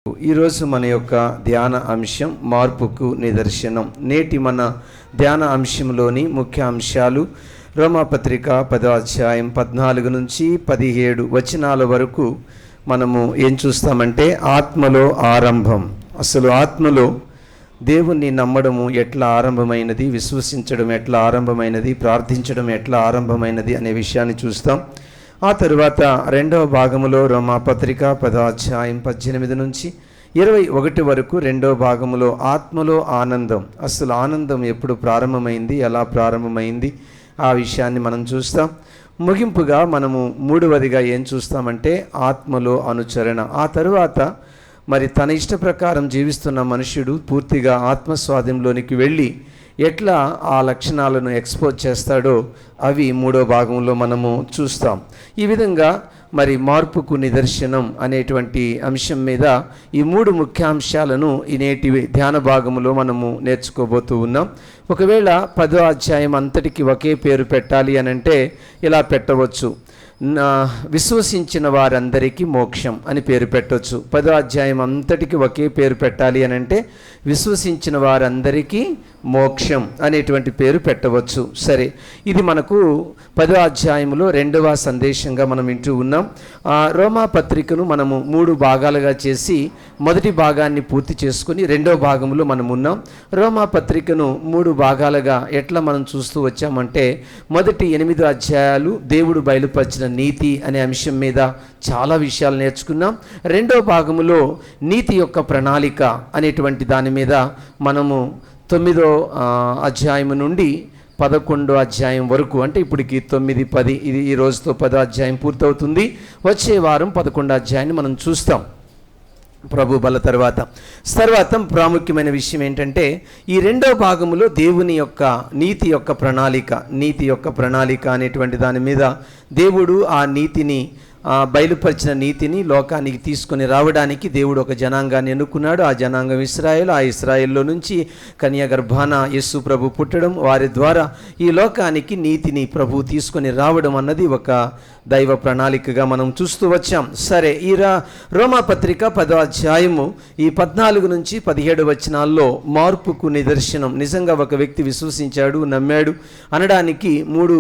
ఈరోజు మన యొక్క ధ్యాన అంశం మార్పుకు నిదర్శనం. నేటి మన ధ్యాన అంశంలోని ముఖ్య అంశాలు రోమాపత్రిక 10వ అధ్యాయం 14 నుంచి 17 వచనాల వరకు మనము ఏం చూస్తామంటే ఆత్మలో ఆరంభం. అసలు ఆత్మలో దేవుణ్ణి నమ్మడము ఎట్లా ఆరంభమైనది, విశ్వసించడం ఎట్లా ఆరంభమైనది, ప్రార్థించడం ఎట్లా ఆరంభమైనది అనే విషయాన్ని చూస్తాం. ఆ తరువాత రెండవ భాగములో రోమాపత్రిక 10వ అధ్యాయం 18 నుంచి 21 వరకు రెండవ భాగములో ఆత్మలో ఆనందం. అసలు ఆనందం ఎప్పుడు ప్రారంభమైంది, ఎలా ప్రారంభమైంది ఆ విషయాన్ని మనం చూస్తాం. ముగింపుగా మనము మూడవదిగా ఏం చూస్తామంటే ఆత్మలో అనుచరణ. ఆ తరువాత మరి తన ఇష్ట ప్రకారం జీవిస్తున్న మనుష్యుడు పూర్తిగా ఆత్మస్వాధీనంలోనికి వెళ్ళి ఎట్లా ఆ లక్షణాలను ఎక్స్పోజ్ చేస్తాడో అవి మూడో భాగంలో మనము చూస్తాం. ఈ విధంగా మరి మార్పుకు నిదర్శనం అనేటువంటి అంశం మీద ఈ మూడు ముఖ్యాంశాలను ఈ నేటి ధ్యాన భాగంలో మనము నేర్చుకోబోతూ ఉన్నాం. ఒకవేళ 10వ అధ్యాయం అంతటికి ఒకే పేరు పెట్టాలి అని అంటే ఇలా పెట్టవచ్చు, విశ్వసించిన వారందరికీ మోక్షం అని పేరు పెట్టవచ్చు. 10వ అధ్యాయం అంతటికి ఒకే పేరు పెట్టాలి అని అంటే విశ్వసించిన వారందరికీ మోక్షం అనేటువంటి పేరు పెట్టవచ్చు. సరే, ఇది మనకు 10వ అధ్యాయంలో రెండవ సందేశంగా మనం వింటూ ఉన్నాం. రోమా పత్రికను మనము 3 భాగాలుగా చేసి మొదటి భాగాన్ని పూర్తి చేసుకుని రెండవ భాగంలో మనం ఉన్నాం. రోమా పత్రికను 3 భాగాలుగా ఎట్లా మనం చూస్తూ వచ్చామంటే మొదటి 8 అధ్యాయాలు దేవుడు బయలుపరిచిన నీతి అనే అంశం మీద చాలా విషయాలు నేర్చుకున్నాం. రెండవ భాగములో నీతి యొక్క ప్రణాళిక అనేటువంటి దాని మీద మనము 9వ అధ్యాయం నుండి 11వ అధ్యాయం వరకు, అంటే ఇప్పటికి 9, 10, ఇది ఈ రోజుతో 10వ అధ్యాయం పూర్తవుతుంది. వచ్చే వారం 11వ అధ్యాయాన్ని మనం చూస్తాం ప్రభు బల తర్వాత ప్రాముఖ్యమైన విషయం ఏంటంటే ఈ రెండవ భాగములో దేవుని యొక్క నీతి యొక్క ప్రణాళిక అనేటువంటి దాని మీద దేవుడు ఆ నీతిని బయలుపరిచిన నీతిని లోకానికి తీసుకొని రావడానికి దేవుడు ఒక జనాంగాన్ని ఎన్నుకున్నాడు. ఆ జనాంగం ఇశ్రాయేల్. ఆ ఇశ్రాయేల్లో నుంచి కన్య గర్భాన యేసు ప్రభు పుట్టడం, వారి ద్వారా ఈ లోకానికి నీతిని ప్రభు తీసుకొని రావడం అన్నది ఒక దైవ ప్రణాళికగా మనం చూస్తూ వచ్చాం. సరే, ఈ రోమాపత్రిక 10వ అధ్యాయము ఈ 14 నుంచి 17 వచనాల్లో మార్పుకు నిదర్శనం. నిజంగా ఒక వ్యక్తి విశ్వసించాడు, నమ్మాడు అనడానికి 3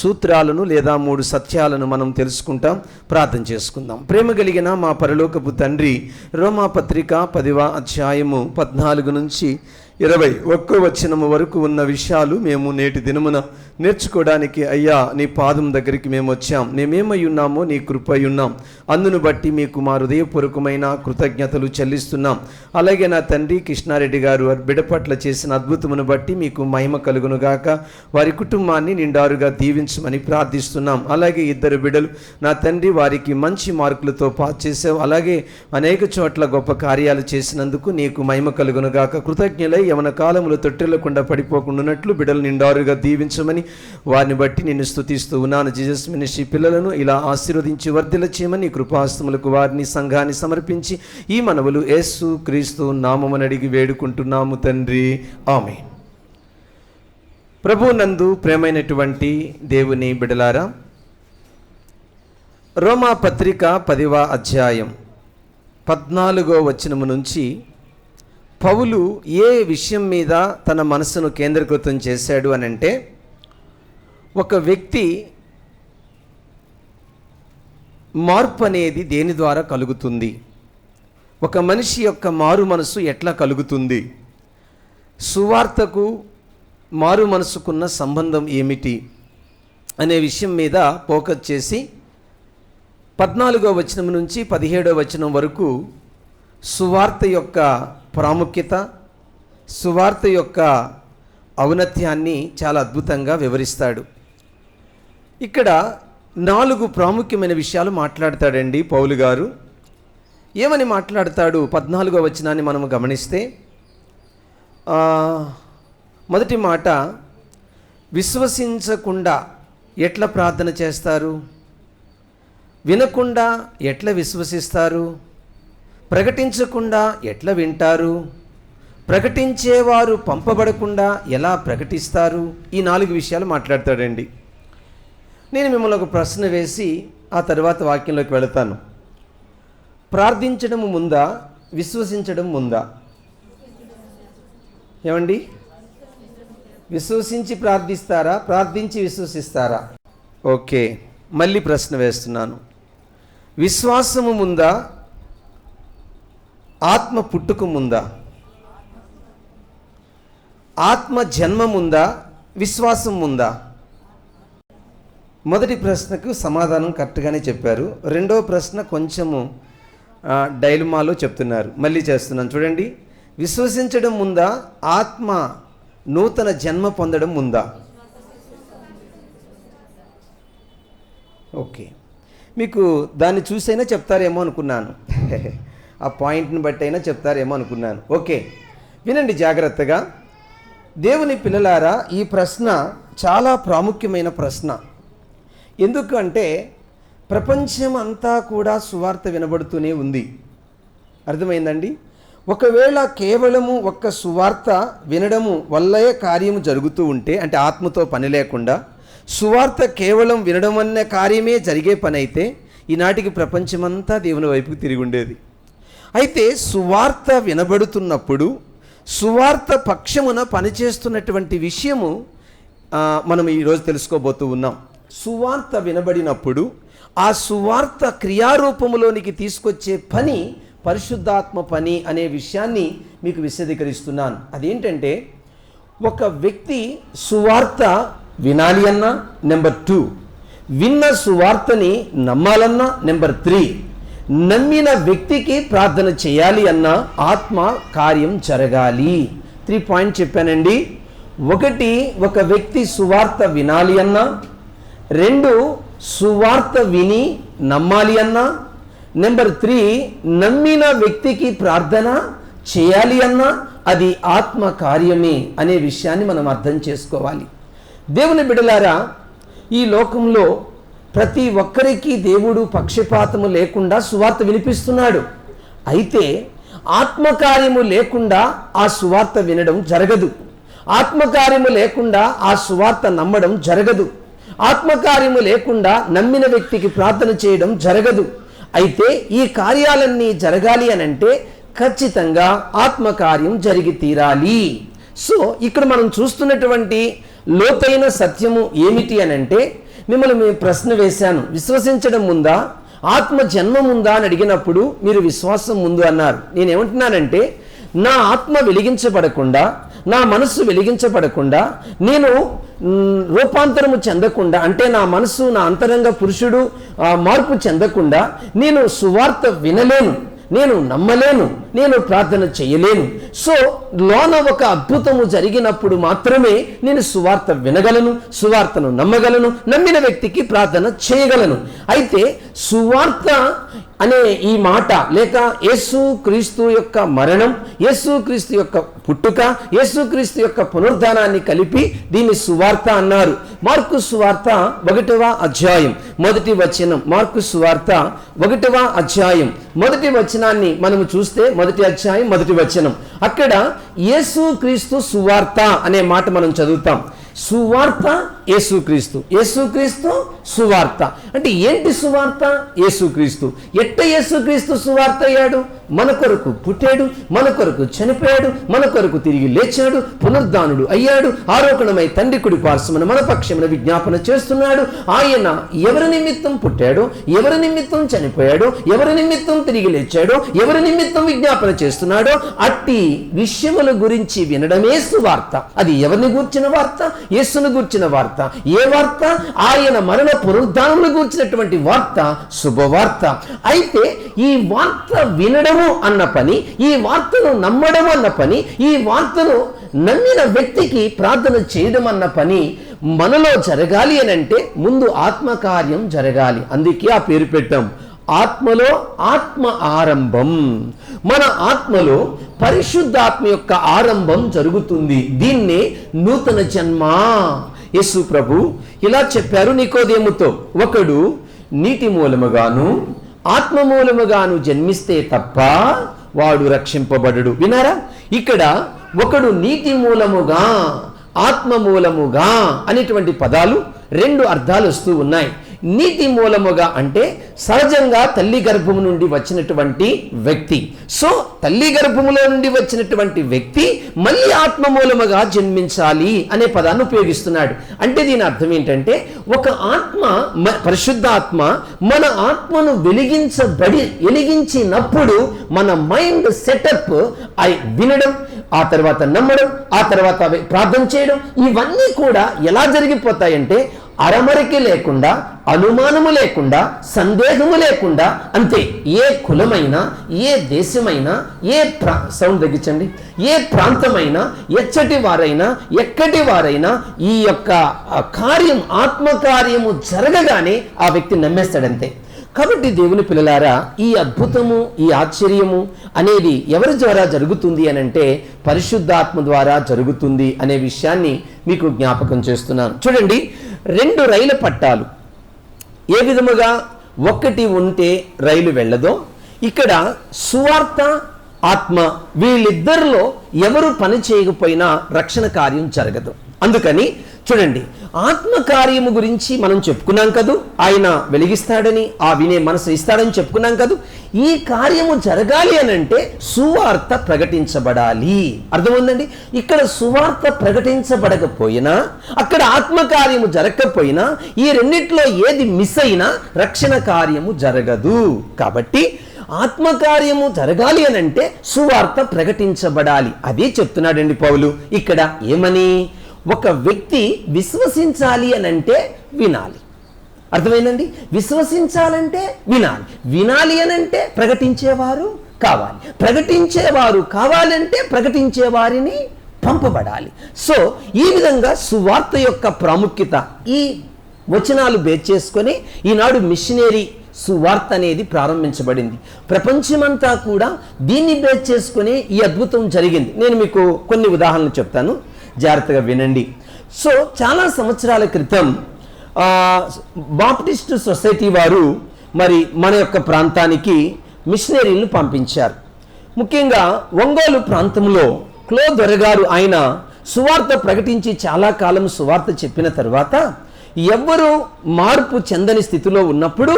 సూత్రాలను లేదా 3 సత్యాలను మనం తెలుసుకుంటాం. ప్రార్థన చేసుకుందాం. ప్రేమ కలిగిన మా పరలోకపు తండ్రి, రోమాపత్రిక 10వ అధ్యాయము 14 నుంచి 21 వచనము వరకు ఉన్న విషయాలు మేము నేటి దినమున నేర్చుకోవడానికి అయ్యా నీ పాదం దగ్గరికి మేము వచ్చాం. మేమేమై ఉన్నామో నీ కృపై ఉన్నాం. అందును బట్టి మీకు మా హృదయపూర్వకమైన కృతజ్ఞతలు చెల్లిస్తున్నాం. అలాగే నా తండ్రి కృష్ణారెడ్డి గారు బిడ్డ పట్ల చేసిన అద్భుతమును బట్టి మీకు మహిమ కలుగునుగాక. వారి కుటుంబాన్ని నిండారుగా దీవించమని ప్రార్థిస్తున్నాం. అలాగే 2 బిడ్డలు నా తండ్రి, వారికి మంచి మార్కులతో పాస్ చేసావు. అలాగే అనేక చోట్ల గొప్ప కార్యాలు చేసినందుకు నీకు మహిమ కలుగునుగాక. కృతజ్ఞులై యవన కాలంలో తొట్టెళ్లకుండా పడిపోకుండానట్లు బిడ్డలు నిండారుగా దీవించమని వారిని బట్టి నిన్ను స్తుతిస్తూ ఉన్నాను. జీసస్ మినిస్ట్రీ పిల్లలను ఇలా ఆశీర్వదించి వర్ధిల్ల చేయమని కృపాస్తములకు వారిని సంఘాన్ని సమర్పించి ఈ మనవులు యేసు క్రీస్తు నామమున అడిగి వేడుకుంటున్నాము తండ్రి, ఆమేన్. ప్రభునందు ప్రేమైనటువంటి దేవుని బిడ్డలారా, రోమా పత్రిక 10వ అధ్యాయం 14వ వచనము నుంచి పౌలు ఏ విషయం మీద తన మనసును కేంద్రీకృతం చేశాడు అని అంటే, ఒక వ్యక్తి మార్పు అనేది దేని ద్వారా కలుగుతుంది, ఒక మనిషి యొక్క మారు మనసు ఎట్లా కలుగుతుంది, సువార్తకు మారు మనసుకున్న సంబంధం ఏమిటి అనే విషయం మీద ఫోకస్ చేసి 14వ వచనం నుంచి 17వ వచనం వరకు సువార్త యొక్క ప్రాముఖ్యత, సువార్త యొక్క ఔన్నత్యాన్ని చాలా అద్భుతంగా వివరిస్తాడు. ఇక్కడ 4 ప్రాముఖ్యమైన విషయాలు మాట్లాడతాడండి పౌలు గారు. ఏమని మాట్లాడతాడు? 14వ వచనాన్ని మనము గమనిస్తే మొదటి మాట, విశ్వసించకుండా ఎట్లా ప్రార్థన చేస్తారు, వినకుండా ఎట్లా విశ్వసిస్తారు, ప్రకటించకుండా ఎట్లా వింటారు, ప్రకటించేవారు పంపబడకుండా ఎలా ప్రకటిస్తారు? ఈ 4 విషయాలు మాట్లాడతాడండి. నేను మిమ్మల్ని ఒక ప్రశ్న వేసి ఆ తర్వాత వాక్యంలోకి వెళతాను. ప్రార్థించడము ముందా, విశ్వసించడం ముందా? ఏమండి, విశ్వసించి ప్రార్థిస్తారా, ప్రార్థించి విశ్వసిస్తారా? ఓకే, మళ్ళీ ప్రశ్న వేస్తున్నాను. విశ్వాసము ముందా, ఆత్మ పుట్టుక ముందా? ఆత్మ జన్మ ముందా, విశ్వాసం ముందా? మొదటి ప్రశ్నకు సమాధానం కరెక్ట్గానే చెప్పారు. రెండవ ప్రశ్న కొంచెము డైలమాలో చెప్తున్నారు. మళ్ళీ చేస్తున్నాను చూడండి. విశ్వసించడం ముందా, ఆత్మ నూతన జన్మ పొందడం ముందా? ఓకే, మీకు దాన్ని చూసైనా చెప్తారేమో అనుకున్నాను. ఆ పాయింట్ని బట్టి అయినా చెప్తారేమో అనుకున్నాను. ఓకే, వినండి జాగ్రత్తగా. దేవుని పిల్లలారా, ఈ ప్రశ్న చాలా ప్రాముఖ్యమైన ప్రశ్న. ఎందుకంటే ప్రపంచం అంతా కూడా సువార్త వినబడుతూనే ఉంది. అర్థమైందండి? ఒకవేళ కేవలము ఒక్క సువార్త వినడము వల్లే కార్యము జరుగుతూ ఉంటే, అంటే ఆత్మతో పని లేకుండా సువార్త కేవలం వినడం అనే కార్యమే జరిగే పని అయితే ఈనాటికి ప్రపంచమంతా దేవుని వైపుకి తిరిగి ఉండేది. అయితే సువార్త వినబడుతున్నప్పుడు సువార్త పక్షమున పనిచేస్తున్నటువంటి విషయము మనం ఈరోజు తెలుసుకోబోతూ ఉన్నాం. సువార్త వినబడినప్పుడు ఆ సువార్త క్రియారూపములోనికి తీసుకొచ్చే పని పరిశుద్ధాత్మ పని అనే విషయాన్ని మీకు విశదీకరిస్తున్నాను. అదేంటంటే, ఒక వ్యక్తి సువార్త వినాలి అన్నా, నెంబర్ 2 విన్న సువార్తని నమ్మాలన్నా, నెంబర్ 3 నమ్మిన వ్యక్తికి ప్రార్థన చేయాలి అన్నా ఆత్మ కార్యం జరగాలి. 3 పాయింట్ చెప్పానండి. 1 ఒక వ్యక్తి సువార్త వినాలి అన్నా, 2 సువార్త విని నమ్మాలి అన్నా, నెంబర్ 3 నమ్మిన వ్యక్తికి ప్రార్థన చేయాలి అన్నా అది ఆత్మ కార్యమే అనే విషయాన్ని మనం అర్థం చేసుకోవాలి. దేవుని బిడ్డలారా, ఈ లోకంలో ప్రతి ఒక్కరికి దేవుడు పక్షపాతము లేకుండా సువార్త వినిపిస్తున్నాడు. అయితే ఆత్మకార్యము లేకుండా ఆ సువార్త వినడం జరగదు. ఆత్మకార్యము లేకుండా ఆ సువార్త నమ్మడం జరగదు. ఆత్మకార్యము లేకుండా నమ్మిన వ్యక్తికి ప్రార్థన చేయడం జరగదు. అయితే ఈ కార్యాలన్నీ జరగాలి అని అంటే ఖచ్చితంగా ఆత్మకార్యం జరిగి తీరాలి. సో ఇక్కడ మనం చూస్తున్నటువంటి లోతైన సత్యము ఏమిటి అని అంటే, మిమ్మల్ని మేము ప్రశ్న వేశాను, విశ్వసించడం ముందా, ఆత్మ జన్మ ముందా అని అడిగినప్పుడు మీరు విశ్వాసం ముందు అన్నారు. నేనేమంటున్నానంటే, నా ఆత్మ వెలిగించబడకుండా, నా మనస్సు వెలిగించబడకుండా, నేను రూపాంతరము చెందకుండా, అంటే నా మనస్సు, నా అంతరంగ పురుషుడు మార్పు చెందకుండా నేను సువార్త వినలేను, నేను నమ్మలేను, నేను ప్రార్థన చేయలేను. సో లోన ఒక అద్భుతము జరిగినప్పుడు మాత్రమే నేను సువార్త వినగలను, సువార్తను నమ్మగలను, నమ్మిన వ్యక్తికి ప్రార్థన చేయగలను. అయితే సువార్త అనే ఈ మాట, లేక యేసు క్రీస్తు యొక్క మరణం, యేసు క్రీస్తు యొక్క పుట్టుక, యేసు క్రీస్తు యొక్క పునరుద్ధానాన్ని కలిపి దీన్ని సువార్త అన్నారు. మార్కు సువార్త 1వ అధ్యాయం 1వ వచనం. మార్కు సువార్త 1వ అధ్యాయం 1వ వచనాన్ని మనము చూస్తే, 1వ అధ్యాయం 1వ వచనం, అక్కడ యేసు క్రీస్తు సువార్త అనే మాట మనం చదువుతాం. సువార్త యేసుక్రీస్తు, యేసుక్రీస్తు సువార్త. అంటే ఏంటి సువార్త? యేసుక్రీస్తు. ఎట్ట యేసుక్రీస్తు సువార్త అయ్యాడు? మన కొరకు పుట్టాడు, మన కొరకు చనిపోయాడు, మన కొరకు తిరిగి లేచాడు, పునరుద్ధానుడు అయ్యాడు, ఆరోపణమై తండ్రి కుడి పార్శ్వమున మన పక్షమున విజ్ఞాపన చేస్తున్నాడు. ఆయన ఎవరి నిమిత్తం పుట్టాడు, ఎవరి నిమిత్తం చనిపోయాడు, ఎవరి నిమిత్తం తిరిగి లేచాడో, ఎవరి నిమిత్తం విజ్ఞాపన చేస్తున్నాడో అట్టి విషయముల గురించి వినడమే సువార్త. అది ఎవరిని గూర్చిన వార్త? యేసును గూర్చిన వార్త. ఏ వార్త? ఆయన మరణ పునరుద్ధానమును గూర్చినటువంటి వార్త, శుభవార్త. అయితే ఈ వార్త వినడము అన్న పని, ఈ వార్తను నమ్మడం అన్న పని, ఈ వార్తను నమ్మిన వ్యక్తికి ప్రార్థన చేయడం అన్న పని మనలో జరగాలి అని అంటే ముందు ఆత్మకార్యం జరగాలి. అందుకే ఆ పేరు పెట్టాం, ఆత్మలో ఆత్మ ఆరంభం. మన ఆత్మలో పరిశుద్ధాత్మ యొక్క ఆరంభం జరుగుతుంది. దీన్నే నూతన జన్మ. యేసు ప్రభు ఇలా చెప్పారు నికోదేముతో, ఒకడు నీటి మూలముగాను ఆత్మ మూలముగాను జన్మిస్తే తప్ప వాడు రక్షింపబడడు. వినారా? ఇక్కడ ఒకడు నీటి మూలముగా, ఆత్మ మూలముగా అనేటువంటి పదాలు 2 అర్థాలు వస్తూ ఉన్నాయి. నీటి మూలముగా అంటే సహజంగా తల్లి గర్భము నుండి వచ్చినటువంటి వ్యక్తి. సో తల్లి గర్భములో నుండి వచ్చినటువంటి వ్యక్తి మళ్ళీ ఆత్మ మూలముగా జన్మించాలి అనే పదాన్ని ఉపయోగిస్తున్నాడు. అంటే దీని అర్థం ఏంటంటే ఒక ఆత్మ, పరిశుద్ధ ఆత్మ మన ఆత్మను వెలిగించినప్పుడు మన మైండ్ సెటప్ వినడం, ఆ తర్వాత నమ్మడం, ఆ తర్వాత ప్రార్థన చేయడం, ఇవన్నీ కూడా ఎలా జరిగిపోతాయంటే అరమరికి లేకుండా, అనుమానము లేకుండా, సందేహము లేకుండా, అంతే. ఏ కులమైనా, ఏ దేశమైనా, సౌండ్ తగ్గించండి, ఏ ప్రాంతమైనా, ఎచ్చటి వారైనా, ఎక్కడి వారైనా ఈ యొక్క కార్యం, ఆత్మకార్యము జరగగానే ఆ వ్యక్తి నమ్మేస్తాడంతే. కాబట్టి దేవుని పిల్లలారా, ఈ అద్భుతము, ఈ ఆశ్చర్యము అనేది ఎవరి ద్వారా జరుగుతుంది అని అంటే పరిశుద్ధాత్మ ద్వారా జరుగుతుంది అనే విషయాన్ని మీకు జ్ఞాపకం చేస్తున్నాను. చూడండి, 2 రైలు పట్టాలు ఏ విధముగా ఒక్కటి ఉంటే రైలు వెళ్ళదో, ఇక్కడ సువార్త, ఆత్మ వీళ్ళిద్దరిలో ఎవరు పని చేయకపోయినా రక్షణ కార్యం జరగదు. అందుకని చూడండి, ఆత్మకార్యము గురించి మనం చెప్పుకున్నాం కదూ, ఆయన వెలిగిస్తాడని, ఆ వినే మనసు ఇస్తాడని చెప్పుకున్నాం కదూ. ఈ కార్యము జరగాలి అని అంటే సువార్త ప్రకటించబడాలి. అర్థమైందండి? ఇక్కడ సువార్త ప్రకటించబడకపోయినా, అక్కడ ఆత్మకార్యము జరగకపోయినా, ఈ రెండిట్లో ఏది మిస్ అయినా రక్షణ కార్యము జరగదు. కాబట్టి ఆత్మకార్యము జరగాలి అని అంటే సువార్త ప్రకటించబడాలి. అదే చెప్తున్నాడండి పౌలు ఇక్కడ. ఏమని? ఒక వ్యక్తి విశ్వసించాలి అని అంటే వినాలి. అర్థమైందండి? విశ్వసించాలంటే వినాలి, వినాలి అని అంటే ప్రకటించేవారు కావాలి, ప్రకటించేవారు కావాలంటే ప్రకటించే వారిని పంపబడాలి. సో ఈ విధంగా సువార్త యొక్క ప్రాముఖ్యత ఈ వచనాలు బేస్ చేసుకొని ఈనాడు మిషనరీ సువార్త అనేది ప్రారంభించబడింది. ప్రపంచమంతా కూడా దీన్ని బేస్ చేసుకుని ఈ అద్భుతం జరిగింది. నేను మీకు కొన్ని ఉదాహరణలు చెప్తాను, జాగ్రత్తగా వినండి. సో చాలా సంవత్సరాల క్రితం బాప్టిస్ట్ సొసైటీ వారు మరి మన యొక్క ప్రాంతానికి మిషనరీలను పంపించారు. ముఖ్యంగా ఒంగోలు ప్రాంతంలో క్లో దొరగారు ఆయన సువార్త ప్రకటించి చాలా కాలం సువార్త చెప్పిన తర్వాత ఎవ్వరూ మార్పు చెందని స్థితిలో ఉన్నప్పుడు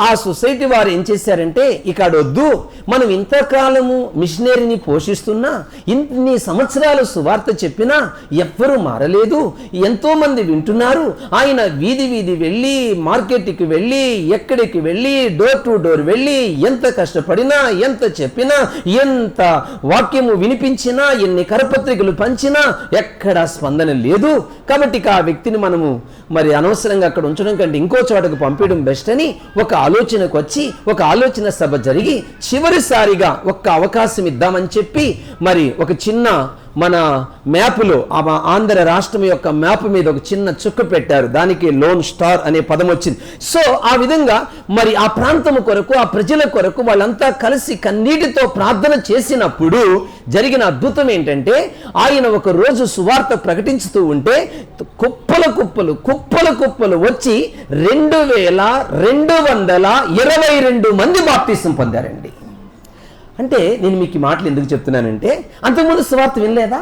ఆ సొసైటీ వారు ఏం చేశారంటే, ఇక్కడ వద్దు, మనం ఇంతకాలము మిషనరీని పోషిస్తున్నా, ఇన్ని సంవత్సరాలు సువార్త చెప్పినా ఎవ్వరూ మారలేదు, ఎంతోమంది వింటున్నారు. ఆయన వీధి వీధి వెళ్ళి, మార్కెట్కి వెళ్ళి, ఎక్కడికి వెళ్ళి, డోర్ టు డోర్ వెళ్ళి, ఎంత కష్టపడినా, ఎంత చెప్పినా, ఎంత వాక్యము వినిపించినా, ఎన్ని కరపత్రికలు పంచినా ఎక్కడా స్పందన లేదు. కాబట్టి ఆ వ్యక్తిని మనము మరి అనవసరంగా అక్కడ ఉంచడం కంటే ఇంకో చోటకు పంపించడం బెస్ట్ అని ఒక ఆలోచనకు వచ్చి ఒక ఆలోచన సభ జరిగి చివరిసారిగా ఒక్క అవకాశం ఇద్దామని చెప్పి మరి ఒక చిన్న మన మ్యాప్లో ఆంధ్ర రాష్ట్రం యొక్క మ్యాప్ మీద ఒక చిన్న చుక్క పెట్టారు. దానికి లోన్ స్టార్ అనే పదం వచ్చింది. సో ఆ విధంగా మరి ఆ ప్రాంతము కొరకు, ఆ ప్రజల కొరకు వాళ్ళంతా కలిసి కన్నీటితో ప్రార్థన చేసినప్పుడు జరిగిన అద్భుతం ఏంటంటే, ఆయన ఒక రోజు సువార్త ప్రకటించుతూ ఉంటే కుప్పలు కుప్పలు కుప్పలు కుప్పలు వచ్చి 2222 మంది బాప్తిసం పొందారండి. అంటే నేను మీకు ఈ మాటలు ఎందుకు చెప్తున్నానంటే, అంతకుముందు సువార్త వినలేదా?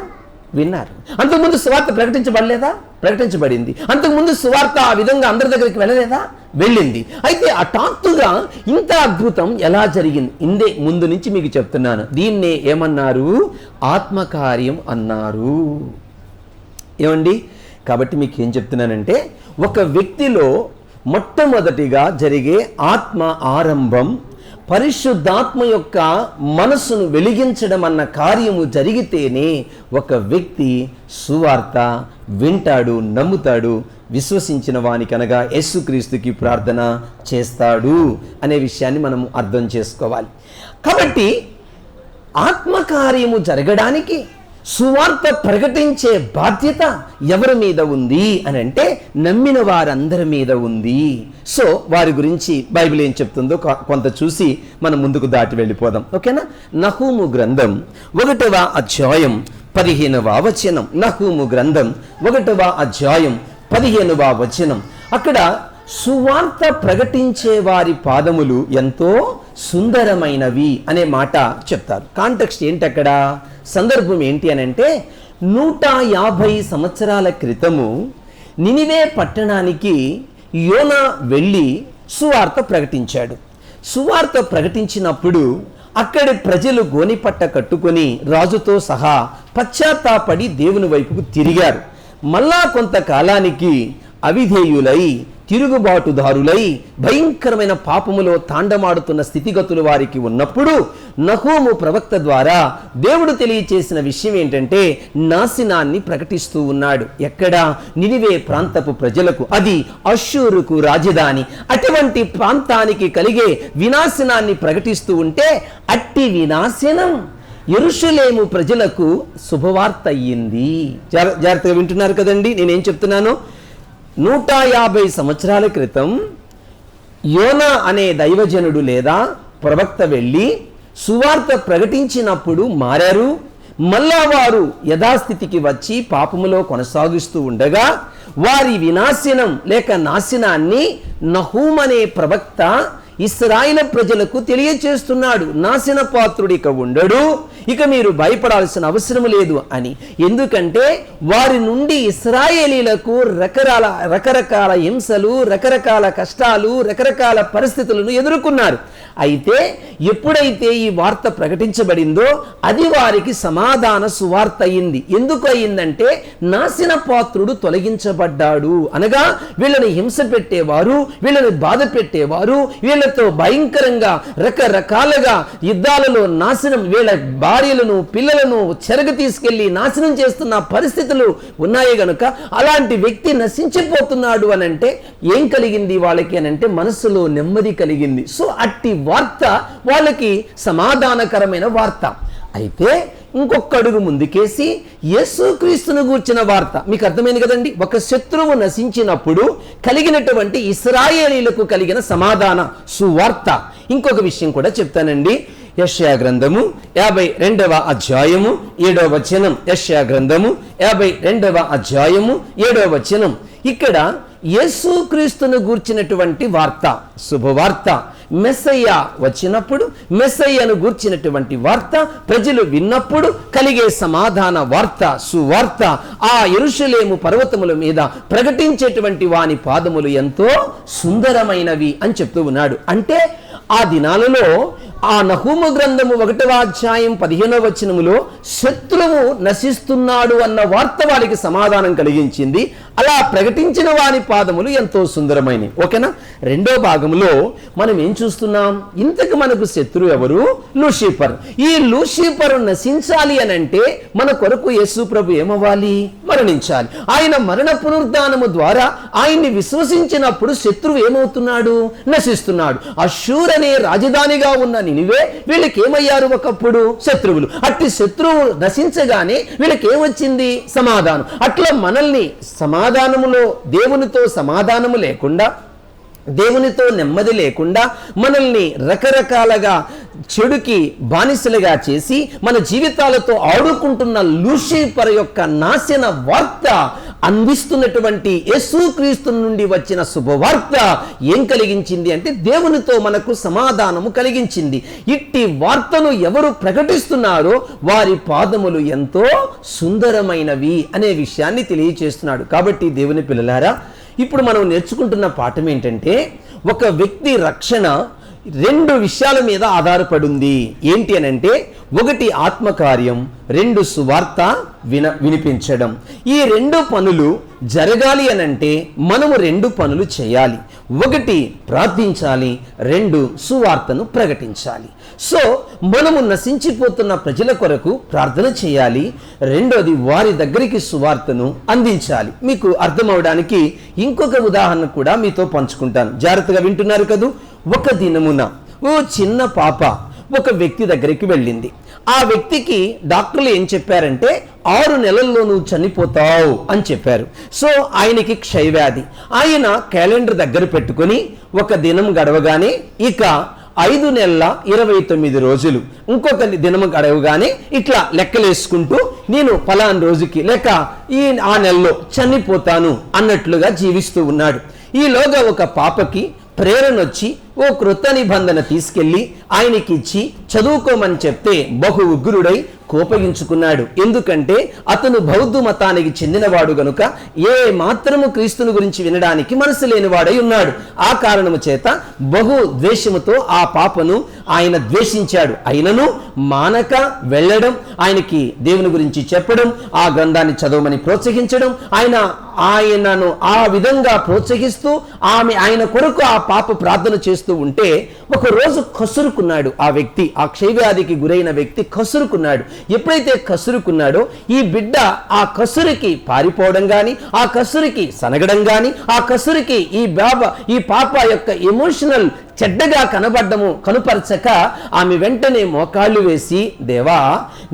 విన్నారు. అంతకుముందు సువార్త ప్రకటించబడలేదా? ప్రకటించబడింది. అంతకుముందు సువార్త ఆ విధంగా అందరి దగ్గరికి వెళ్ళలేదా? వెళ్ళింది. అయితే హఠాత్తుగా ఇంత అద్భుతం ఎలా జరిగింది? ఇందే ముందు నుంచి మీకు చెప్తున్నాను. దీన్నే ఏమన్నారు? ఆత్మకార్యం అన్నారు. ఏమండి? కాబట్టి మీకు ఏం చెప్తున్నానంటే, ఒక వ్యక్తిలో మొట్టమొదటిగా జరిగే ఆత్మ ఆరంభం, పరిశుద్ధాత్మ యొక్క మనస్సును వెలిగించడం అన్న కార్యము జరిగితేనే ఒక వ్యక్తి సువార్త వింటాడు, నమ్ముతాడు, విశ్వసించిన వానికి అనగా యేసుక్రీస్తుకి ప్రార్థన చేస్తాడు అనే విషయాన్ని మనం అర్థం చేసుకోవాలి. కాబట్టి ఆత్మకార్యము జరగడానికి సువార్త ప్రకటించే బాధ్యత ఎవరి మీద ఉంది అని అంటే నమ్మిన వారందరి మీద ఉంది. సో వారి గురించి బైబిల్ ఏం చెప్తుందో కొంత చూసి మనం ముందుకు దాటి వెళ్ళిపోదాం. ఓకేనా? నహూము గ్రంథం 1వ అధ్యాయం 15వ వచనం. నహూము గ్రంథం 1వ అధ్యాయం 15వ వచనం. అక్కడ సువార్త ప్రకటించే వారి పాదములు ఎంతో సుందరమైనవి అనే మాట చెప్తారు. కాంటెక్స్ట్ ఏంటి అక్కడ? సందర్భం ఏంటి అని అంటే 150 సంవత్సరాల క్రితము నినివే పట్టణానికి యోనా వెళ్ళి సువార్త ప్రకటించాడు. సువార్త ప్రకటించినప్పుడు అక్కడి ప్రజలు గోనిపట్ట కట్టుకొని రాజుతో సహా పశ్చాత్తాపడి దేవుని వైపుకు తిరిగారు. మళ్ళా కొంతకాలానికి అవిధేయులై, తిరుగుబాటుదారులై, భయంకరమైన పాపములో తాండమాడుతున్న స్థితిగతులు వారికి ఉన్నప్పుడు నహూము ప్రవక్త ద్వారా దేవుడు తెలియచేసిన విషయం ఏంటంటే నాశనాన్ని ప్రకటిస్తూ ఉన్నాడు. ఎక్కడ? నినివే ప్రాంతపు ప్రజలకు, అది అష్షూరుకు రాజధాని. అటువంటి ప్రాంతానికి కలిగే వినాశనాన్ని ప్రకటిస్తూ ఉంటే అట్టి వినాశనం యెరూషలేము ప్రజలకు శుభవార్త అయ్యింది. జాగ్రత్తగా వింటున్నారు కదండి నేనేం చెప్తున్నాను? 150 సంవత్సరాల క్రితం యోనా అనే దైవజనుడు లేదా ప్రవక్త వెళ్ళి సువార్త ప్రకటించినప్పుడు మారారు. మళ్ళా వారు యథాస్థితికి వచ్చి పాపములో కొనసాగిస్తూ ఉండగా వారి వినాశనం లేక నాశనాన్ని నహూము అనే ప్రవక్త ఇశ్రాయేలు ప్రజలకు తెలియచేస్తున్నాడు. నాశన పాత్రుడు ఇక ఉండడు, ఇక మీరు భయపడాల్సిన అవసరం లేదు అని. ఎందుకంటే వారి నుండి ఇశ్రాయేలీలకు రకరకాల హింసలు, రకరకాల కష్టాలు, రకరకాల పరిస్థితులను ఎదుర్కొన్నారు. అయితే ఎప్పుడైతే ఈ వార్త ప్రకటించబడిందో అది వారికి సమాధాన సువార్త అయింది. ఎందుకు అయిందంటే నాశన పాత్రుడు తొలగించబడ్డాడు. అనగా వీళ్ళని హింస పెట్టేవారు, వీళ్ళని బాధ పెట్టేవారు, వీళ్ళతో భయంకరంగా రకరకాలుగా యుద్ధాలలో నాశనం, వీళ్ళ భార్యలను పిల్లలను చెరగ తీసుకెళ్లి నాశనం చేస్తున్న పరిస్థితులు ఉన్నాయి గనుక అలాంటి వ్యక్తి నశించిపోతున్నాడు అని అంటే ఏం కలిగింది వాళ్ళకి అని అంటే మనసులో నెమ్మది కలిగింది. సో అట్టి వార్త వాళ్ళకి సమాధానకరమైన వార్త. అయితే ఇంకొక అడుగు ముందుకేసి యేసుక్రీస్తును గూర్చిన వార్త మీకు అర్థమైంది కదండి. ఒక శత్రువు నశించినప్పుడు కలిగినటువంటి ఇశ్రాయేలీలకు కలిగిన సమాధాన సువార్త. ఇంకొక విషయం కూడా చెప్తానండి. యెషయా గ్రంథము 52వ అధ్యాయము 7వ వచనం. యెషయా గ్రంథము 52వ అధ్యాయము 7వ వచనం. ఇక్కడ యేసుక్రీస్తును గూర్చినటువంటి వార్త, శుభవార్త. మెస్సయ్య వచ్చినప్పుడు మెస్సయ్యను గూర్చినటువంటి వార్త ప్రజలు విన్నప్పుడు కలిగే సమాధాన వార్త, సువార్త. ఆ యెరూషలేము పర్వతముల మీద ప్రకటించేటువంటి వాని పాదములు ఎంతో సుందరమైనవి అని చెప్తూ ఉన్నాడు. అంటే ఆ దినాలలో ఆ నహూము గ్రంథము 1వ అధ్యాయం 15వ వచనములో శత్రువు నశిస్తున్నాడు అన్న వార్త వారికి సమాధానం కలిగించింది. అలా ప్రకటించిన వాని పాదములు ఎంతో సుందరమైనవి. ఓకేనా? రెండో భాగంలో మనం ఏం చూస్తున్నాం? ఇంతకు మనకు శత్రువు ఎవరు? లూసిఫర్. ఈ లూసిఫర్ నశించాలి అని అంటే మన కొరకు యేసు ప్రభు ఏమవ్వాలి? మరణించాలి. ఆయన మరణ పునరుద్ధానము ద్వారా ఆయన్ని విశ్వసించినప్పుడు శత్రువు ఏమవుతున్నాడు? నశిస్తున్నాడు. అష్షూర్ అనే రాజధానిగా ఉన్న నినివే వీళ్ళకి ఏమయ్యారు? ఒకప్పుడు శత్రువులు. అట్టి శత్రువు నశించగానే వీళ్ళకి ఏమొచ్చింది? సమాధానం. అట్లా మనల్ని సమాధానములో, దేవునితో సమాధానము లేకుండా, దేవునితో నెమ్మది లేకుండా మనల్ని రకరకాలుగా చెడుకి బానిసలుగా చేసి మన జీవితాలతో ఆడుకుంటున్న లూసిఫర్ యొక్క నాశన వార్త అందిస్తున్నటువంటి యేసుక్రీస్తు నుండి వచ్చిన శుభవార్త ఏం కలిగించింది అంటే దేవునితో మనకు సమాధానము కలిగించింది. ఇట్టి వార్తను ఎవరు ప్రకటిస్తున్నారో వారి పాదములు ఎంతో సుందరమైనవి అనే విషయాన్ని తెలియచేస్తున్నాడు. కాబట్టి దేవుని పిల్లలారా, ఇప్పుడు మనం నేర్చుకుంటున్న పాఠం ఏంటంటే ఒక వ్యక్తి రక్షణ 2 విషయాల మీద ఆధారపడింది. ఏంటి అని అంటే 1 ఆత్మకార్యం, 2 సువార్త వినిపించడం. ఈ 2 పనులు జరగాలి అని అంటే మనము 2 పనులు చేయాలి. 1 ప్రార్థించాలి, 2 సువార్తను ప్రకటించాలి. సో మనము నశించిపోతున్న ప్రజల కొరకు ప్రార్థన చేయాలి, 2వది వారి దగ్గరికి సువార్తను అందించాలి. మీకు అర్థమవడానికి ఇంకొక ఉదాహరణ కూడా మీతో పంచుకుంటాను. జాగ్రత్తగా వింటున్నారు కదూ? ఒక దినమున ఓ చిన్న పాప ఒక వ్యక్తి దగ్గరికి వెళ్ళింది. ఆ వ్యక్తికి డాక్టర్లు ఏం చెప్పారంటే 6 నెలల్లో నువ్వు చనిపోతావు అని చెప్పారు. సో ఆయనకి క్షయవ్యాధి. ఆయన క్యాలెండర్ దగ్గర పెట్టుకొని ఒక దినం గడవగానే ఇక 5 నెలల 29 రోజులు, ఇంకొక దినము గడవగానే ఇట్లా లెక్కలేసుకుంటూ నేను ఫలానా రోజుకి లేక ఆ నెలలో చనిపోతాను అన్నట్లుగా జీవిస్తూ ఉన్నాడు. ఈలోగా ఒక పాపకి ప్రేరణ వచ్చి ఓ క్రొత్త నిబంధన తీసుకెళ్లి ఆయనకి ఇచ్చి చదువుకోమని చెప్తే బహు ఉగ్రుడై కోపగించుకున్నాడు. ఎందుకంటే అతను బౌద్ధ మతానికి చెందినవాడు గనుక ఏ మాత్రము క్రీస్తుని గురించి వినడానికి మనసు లేనివాడై ఉన్నాడు. ఆ కారణము చేత బహు ద్వేషముతో ఆ పాపను ఆయన ద్వేషించాడు. అయినను మానక వెళ్ళడం, ఆయనకి దేవుని గురించి చెప్పడం, ఆ గ్రంథాన్ని చదవమని ప్రోత్సహించడం, ఆయనను ఆ విధంగా ప్రోత్సహిస్తూ ఆయన కొరకు ఆ పాప ప్రార్థన చేస్తూ ఉంటే ఒక రోజు కసురుకున్నాడు. ఆ వ్యక్తి, ఆ క్షయవ్యాధికి గురైన వ్యక్తి కసురుకున్నాడు. ఎప్పుడైతే కసురుకున్నాడో ఈ బిడ్డ ఆ కసురికి పారిపోవడం గాని, ఆ కసురికి సనగడం గాని, ఆ కసురికి ఈ పాప యొక్క ఎమోషనల్ చెడ్డగా కనుపరచక ఆమె వెంటనే మోకాళ్ళు వేసి, దేవా,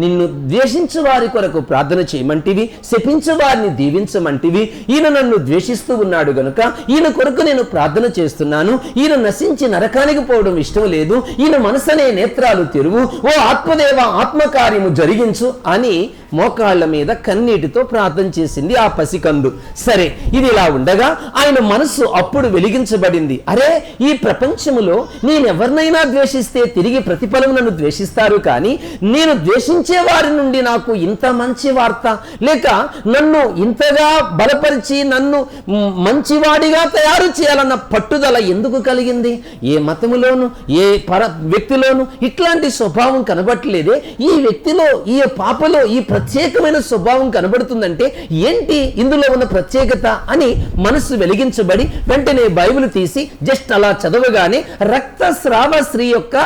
నిన్ను ద్వేషించు వారి కొరకు ప్రార్థన చేయమంటివి, శపించు వారిని దీవించమంటివి. ఈయన నన్ను ద్వేషిస్తూ ఉన్నాడు గనుక ఈయన కొరకు నేను ప్రార్థన చేస్తున్నాను. ఈయన నశించి నరకానికి పోవడం ఇష్టం లేదు. ఈయన మనసనే నేత్రాలు తెరువు, ఓ ఆత్మదేవ ఆత్మకార్యము జరిగించు అని మోకాళ్ళ మీద కన్నీటితో ప్రార్థన చేసింది ఆ పసికందు. సరే, ఇది ఇలా ఉండగా ఆయన మనస్సు అప్పుడు వెలిగించబడింది. అరే, ఈ ప్రపంచములో నేనెవరినైనా ద్వేషిస్తే తిరిగి ప్రతిఫలం నన్ను ద్వేషిస్తారు, కానీ నేను ద్వేషించే వారి నుండి నాకు ఇంత మంచి వార్త, లేక నన్ను ఇంతగా బలపరిచి నన్ను మంచివాడిగా తయారు చేయాలన్న పట్టుదల ఎందుకు కలిగింది? ఏ మతములోను ఏ వ్యక్తిలోను ఇట్లాంటి స్వభావం కనబట్టలేదే. ఈ వ్యక్తిలో, ఈ పాపలో ఈ ప్రత్యేకమైన స్వభావం కనబడుతుందంటే ఏంటి ఇందులో ఉన్న ప్రత్యేకత అని మనస్సు వెలిగించబడి వెంటనే బైబిల్ తీసి జస్ట్ అలా చదవగానే రక్తస్రావ స్త్రీ యొక్క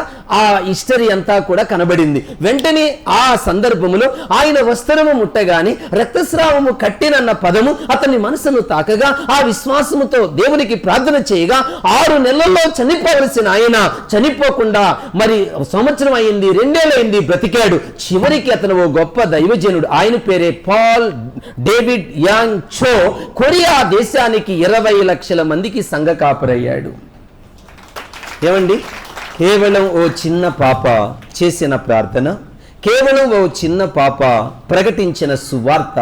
ఆ హిస్టరీ అంతా కూడా కనబడింది. వెంటనే ఆ సందర్భములో ఆయన వస్త్రము ముట్టగానే రక్తస్రావము కట్టినన్న పదము అతని మనసును తాకగా ఆ విశ్వాసముతో దేవునికి ప్రార్థన చేయగా 6 నెలల్లో చనిపోవలసిన ఆయన చనిపోకుండా మరి సంవత్సరం అయింది, 2 ఏళ్ళైంది, బ్రతికాడు. చివరికి అతను ఓ గొప్ప దైవజనుడు. ఆయన పేరే పాల్ డేవిడ్ యాంగ్ చో. కొరియా దేశానికి 20 లక్షల మందికి సంఘ కాపరయ్యాడు. ఏమండి, కేవలం ఓ చిన్న పాప చేసిన ప్రార్థన, కేవలం ఓ చిన్న పాప ప్రకటించిన సువార్త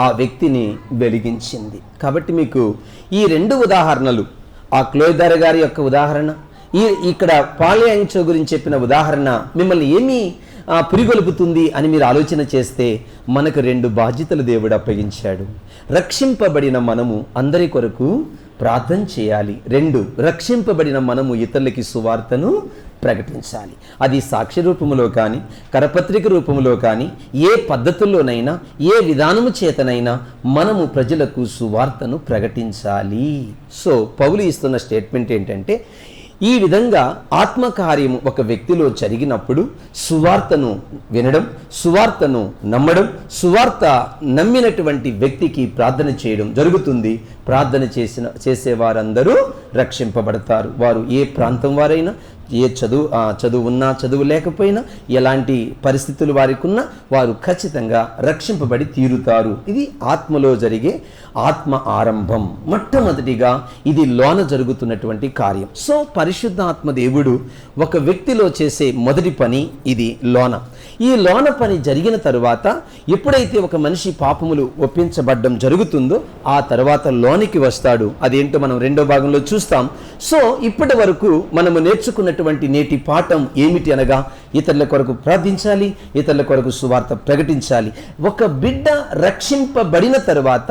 ఆ వ్యక్తిని వెలిగించింది. కాబట్టి మీకు ఈ 2 ఉదాహరణలు, ఆ క్లోయిదార్ గారి యొక్క ఉదాహరణ, ఇక్కడ పాల్ యాంగ్ చో గురించి చెప్పిన ఉదాహరణ మిమ్మల్ని ఏమీ పురిగొలుపుతుంది అని మీరు ఆలోచన చేస్తే, మనకు 2 బాధ్యతలు దేవుడు అప్పగించాడు. రక్షింపబడిన మనము అందరి కొరకు ప్రార్థన చేయాలి. 2, రక్షింపబడిన మనము ఇతరులకి సువార్తను ప్రకటించాలి. అది సాక్ష్య రూపములో కానీ, కరపత్రిక రూపములో కానీ, ఏ పద్ధతుల్లోనైనా, ఏ విధానము చేతనైనా మనము ప్రజలకు సువార్తను ప్రకటించాలి. సో పౌలు ఇస్తున్న స్టేట్మెంట్ ఏంటంటే, ఈ విధంగా ఆత్మకార్యము ఒక వ్యక్తిలో జరిగినప్పుడు సువార్తను వినడం, సువార్తను నమ్మడం, సువార్త నమ్మినటువంటి వ్యక్తికి ప్రార్థన చేయడం జరుగుతుంది. ప్రార్థన చేసేవారందరూ రక్షింపబడతారు. వారు ఏ ప్రాంతం వారైనా, ఏ చదువు ఉన్నా చదువు లేకపోయినా, ఎలాంటి పరిస్థితులు వారికి ఉన్నా వారు ఖచ్చితంగా రక్షింపబడి తీరుతారు. ఇది ఆత్మలో జరిగే ఆత్మ ఆరంభం. మొట్టమొదటిగా ఇది లోన జరుగుతున్నటువంటి కార్యం. సో పరిశుద్ధ ఆత్మ దేవుడు ఒక వ్యక్తిలో చేసే మొదటి పని ఇది లోన. ఈ లోన పని జరిగిన తరువాత ఎప్పుడైతే ఒక మనిషి పాపములు ఒప్పించబడ్డం జరుగుతుందో ఆ తర్వాత లోనికి వస్తాడు. అదేంటో మనం 2వ భాగంలో చూస్తాం. సో ఇప్పటి వరకు మనము నేర్చుకున్నటువంటి నేటి పాఠం ఏమిటి అనగా, ఇతరుల కొరకు ప్రార్థించాలి, ఇతరుల కొరకు సువార్త ప్రకటించాలి. ఒక బిడ్డ రక్షింపబడిన తరువాత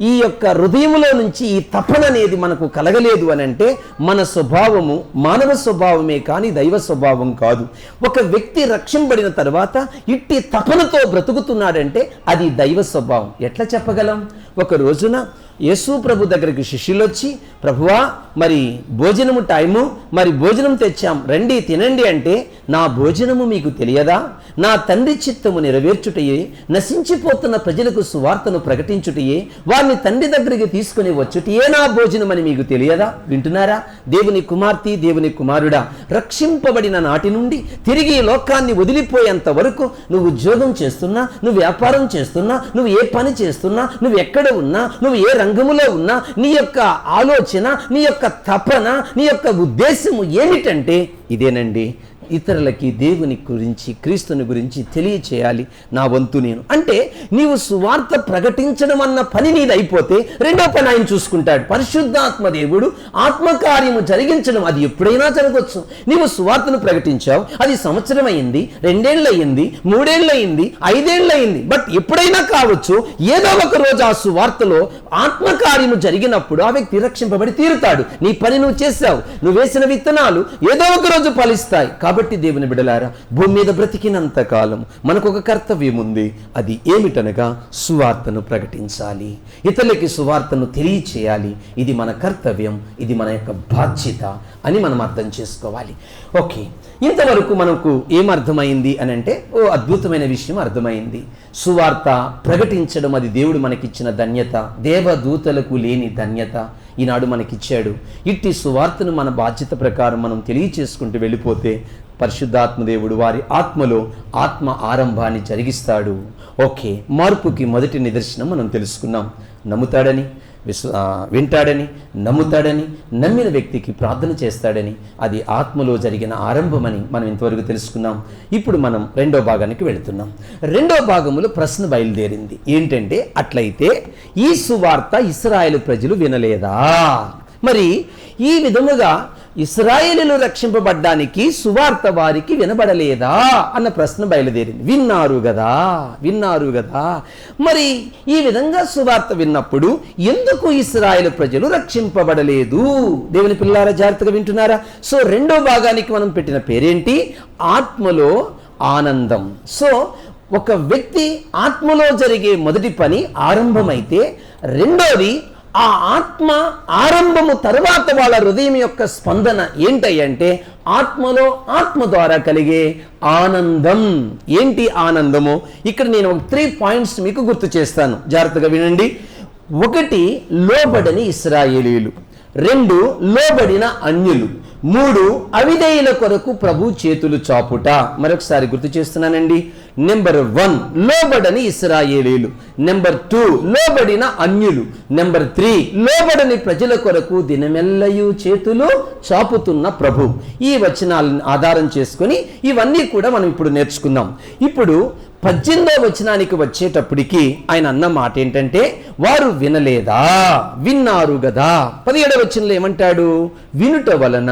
ఈ యొక్క హృదయంలో నుంచి ఈ తపన అనేది మనకు కలగలేదు అని అంటే మన స్వభావము మానవ స్వభావమే కానీ దైవ స్వభావం కాదు. ఒక వ్యక్తి రక్షింపబడిన తర్వాత ఇట్టి తపనతో బ్రతుకుతున్నాడంటే అది దైవ స్వభావం. ఎట్లా చెప్పగలం? ఒక రోజున యేసు ప్రభు దగ్గరికి శిష్యులు వచ్చి, ప్రభువా, మరి భోజనము టైము, మరి భోజనం తెచ్చాం, రండి తినండి అంటే, నా భోజనము మీకు తెలియదా? నా తండ్రి చిత్తము నెరవేర్చుటయే, నశించిపోతున్న ప్రజలకు సువార్తను ప్రకటించుటయే, వారిని తండ్రి దగ్గరికి తీసుకుని వచ్చుటయే నా భోజనం అని మీకు తెలియదా? వింటున్నారా? దేవుని కుమార్తె, దేవుని కుమారుడా, రక్షింపబడిన నాటి నుండి తిరిగి లోకాన్ని వదిలిపోయేంత వరకు నువ్వు ఉద్యోగం చేస్తున్నా, నువ్వు వ్యాపారం చేస్తున్నా, నువ్వు ఏ పని చేస్తున్నా, నువ్వు ఎక్కడ ఉన్నా, నువ్వు ఏ రంగములో ఉన్నా, నీ యొక్క ఆలోచన, నీ యొక్క తపన, నీ యొక్క ఉద్దేశము ఏమిటంటే ఇదేనండి, ఇతరులకి దేవుని గురించి, క్రీస్తుని గురించి తెలియచేయాలి నా వంతు నేను. అంటే నీవు సువార్త ప్రకటించడం అన్న పని నీది అయిపోతే రెండో పని ఆయన చూసుకుంటాడు. పరిశుద్ధాత్మ దేవుడు ఆత్మకార్యము జరిగించడం, అది ఎప్పుడైనా జరగవచ్చు. నీవు సువార్తను ప్రకటించావు, అది సంవత్సరం అయింది, 2 ఏళ్ళు అయింది, 3 ఏళ్ళు అయింది, 5 ఏళ్ళు అయింది, బట్ ఎప్పుడైనా కావచ్చు. ఏదో ఒక రోజు ఆ సువార్తలో ఆత్మకార్యము జరిగినప్పుడు ఆ వ్యక్తి రక్షింపబడి తీరుతాడు. నీ పని నువ్వు చేశావు, నువ్వు వేసిన విత్తనాలు ఏదో ఒక రోజు ఫలిస్తాయి. కాబట్టి దేవుని బిడ్డలారా, భూమి మీద బ్రతికినంత కాలం మనకు ఒక కర్తవ్యం ఉంది. అది ఏమిటనగా సువార్తను ప్రకటించాలి, ఇతరులకి సువార్తను తెలియచేయాలి. ఇది మన కర్తవ్యం, ఇది మన యొక్క బాధ్యత అని మనం అర్థం చేసుకోవాలి. ఓకే, ఇంతవరకు మనకు ఏమర్థమైంది అని అంటే అద్భుతమైన విషయం అర్థమైంది. సువార్త ప్రకటించడం అది దేవుడు మనకిచ్చిన ధన్యత, దేవదూతలకు లేని ధన్యత ఈనాడు మనకిచ్చాడు. ఇట్టి సువార్తను మన బాధ్యత ప్రకారం మనం తెలియచేసుకుంటూ వెళ్ళిపోతే పరిశుద్ధాత్మదేవుడు వారి ఆత్మలో ఆత్మ ఆరంభాన్ని జరిగిస్తాడు. ఓకే, మార్పుకి మొదటి నిదర్శనం మనం తెలుసుకున్నాం. నమ్ముతాడని, వింటాడని, నమ్ముతాడని, నమ్మిన వ్యక్తికి ప్రార్థన చేస్తాడని, అది ఆత్మలో జరిగిన ఆరంభమని మనం ఇంతవరకు తెలుసుకున్నాం. ఇప్పుడు మనం రెండో భాగానికి వెళుతున్నాం. రెండో భాగంలో ప్రశ్న బయలుదేరింది. ఏంటంటే, అట్లయితే ఈ సువార్త ఇశ్రాయేలు ప్రజలు వినలేదా? మరి ఈ విధముగా ఇశ్రాయేలీయులు రక్షింపబడ్డానికి సువార్త వారికి వినబడలేదా అన్న ప్రశ్న బయలుదేరింది. విన్నారు కదా. మరి ఈ విధంగా సువార్త విన్నప్పుడు ఎందుకు ఇశ్రాయేలు ప్రజలు రక్షింపబడలేదు? దేవుని పిల్లారా, జాగ్రత్తగా వింటున్నారా? సో రెండో భాగానికి మనం పెట్టిన పేరేంటి? ఆత్మలో ఆనందం. సో ఒక వ్యక్తి ఆత్మలో జరిగే మొదటి పని ఆరంభమైతే, రెండోది ఆ ఆత్మ ఆరంభము తర్వాత వాళ్ళ హృదయం యొక్క స్పందన ఏంటంటే ఆత్మలో, ఆత్మ ద్వారా కలిగే ఆనందం. ఏంటి ఆనందము? ఇక్కడ నేను 3 పాయింట్స్ మీకు గుర్తు చేస్తాను, జాగ్రత్తగా వినండి. 1, లోబడని ఇశ్రాయేలీయులు. 2, లోబడిన అన్యులు. 3, అవిధేయుల కొరకు ప్రభు చేతులు చాపుట. మరొకసారి గుర్తు చేస్తున్నానండి. నెంబర్ 1, లోబడని ఇశ్రాయేలీయులు. నెంబర్ 2, లోబడిన అన్యులు. నెంబర్ 3, లోబడని ప్రజల కొరకు దినమెల్లయు చేతులు చాపుతున్న ప్రభు. ఈ వచనాలను ఆధారం చేసుకొని ఇవన్నీ కూడా మనం ఇప్పుడు నేర్చుకుందాం. ఇప్పుడు 18వ వచనానికి వచ్చేటప్పటికి ఆయన అన్న మాట ఏంటంటే, వారు వినలేదా? విన్నారు కదా. 17వ వచనంలో ఏమంటాడు? వినుట వలన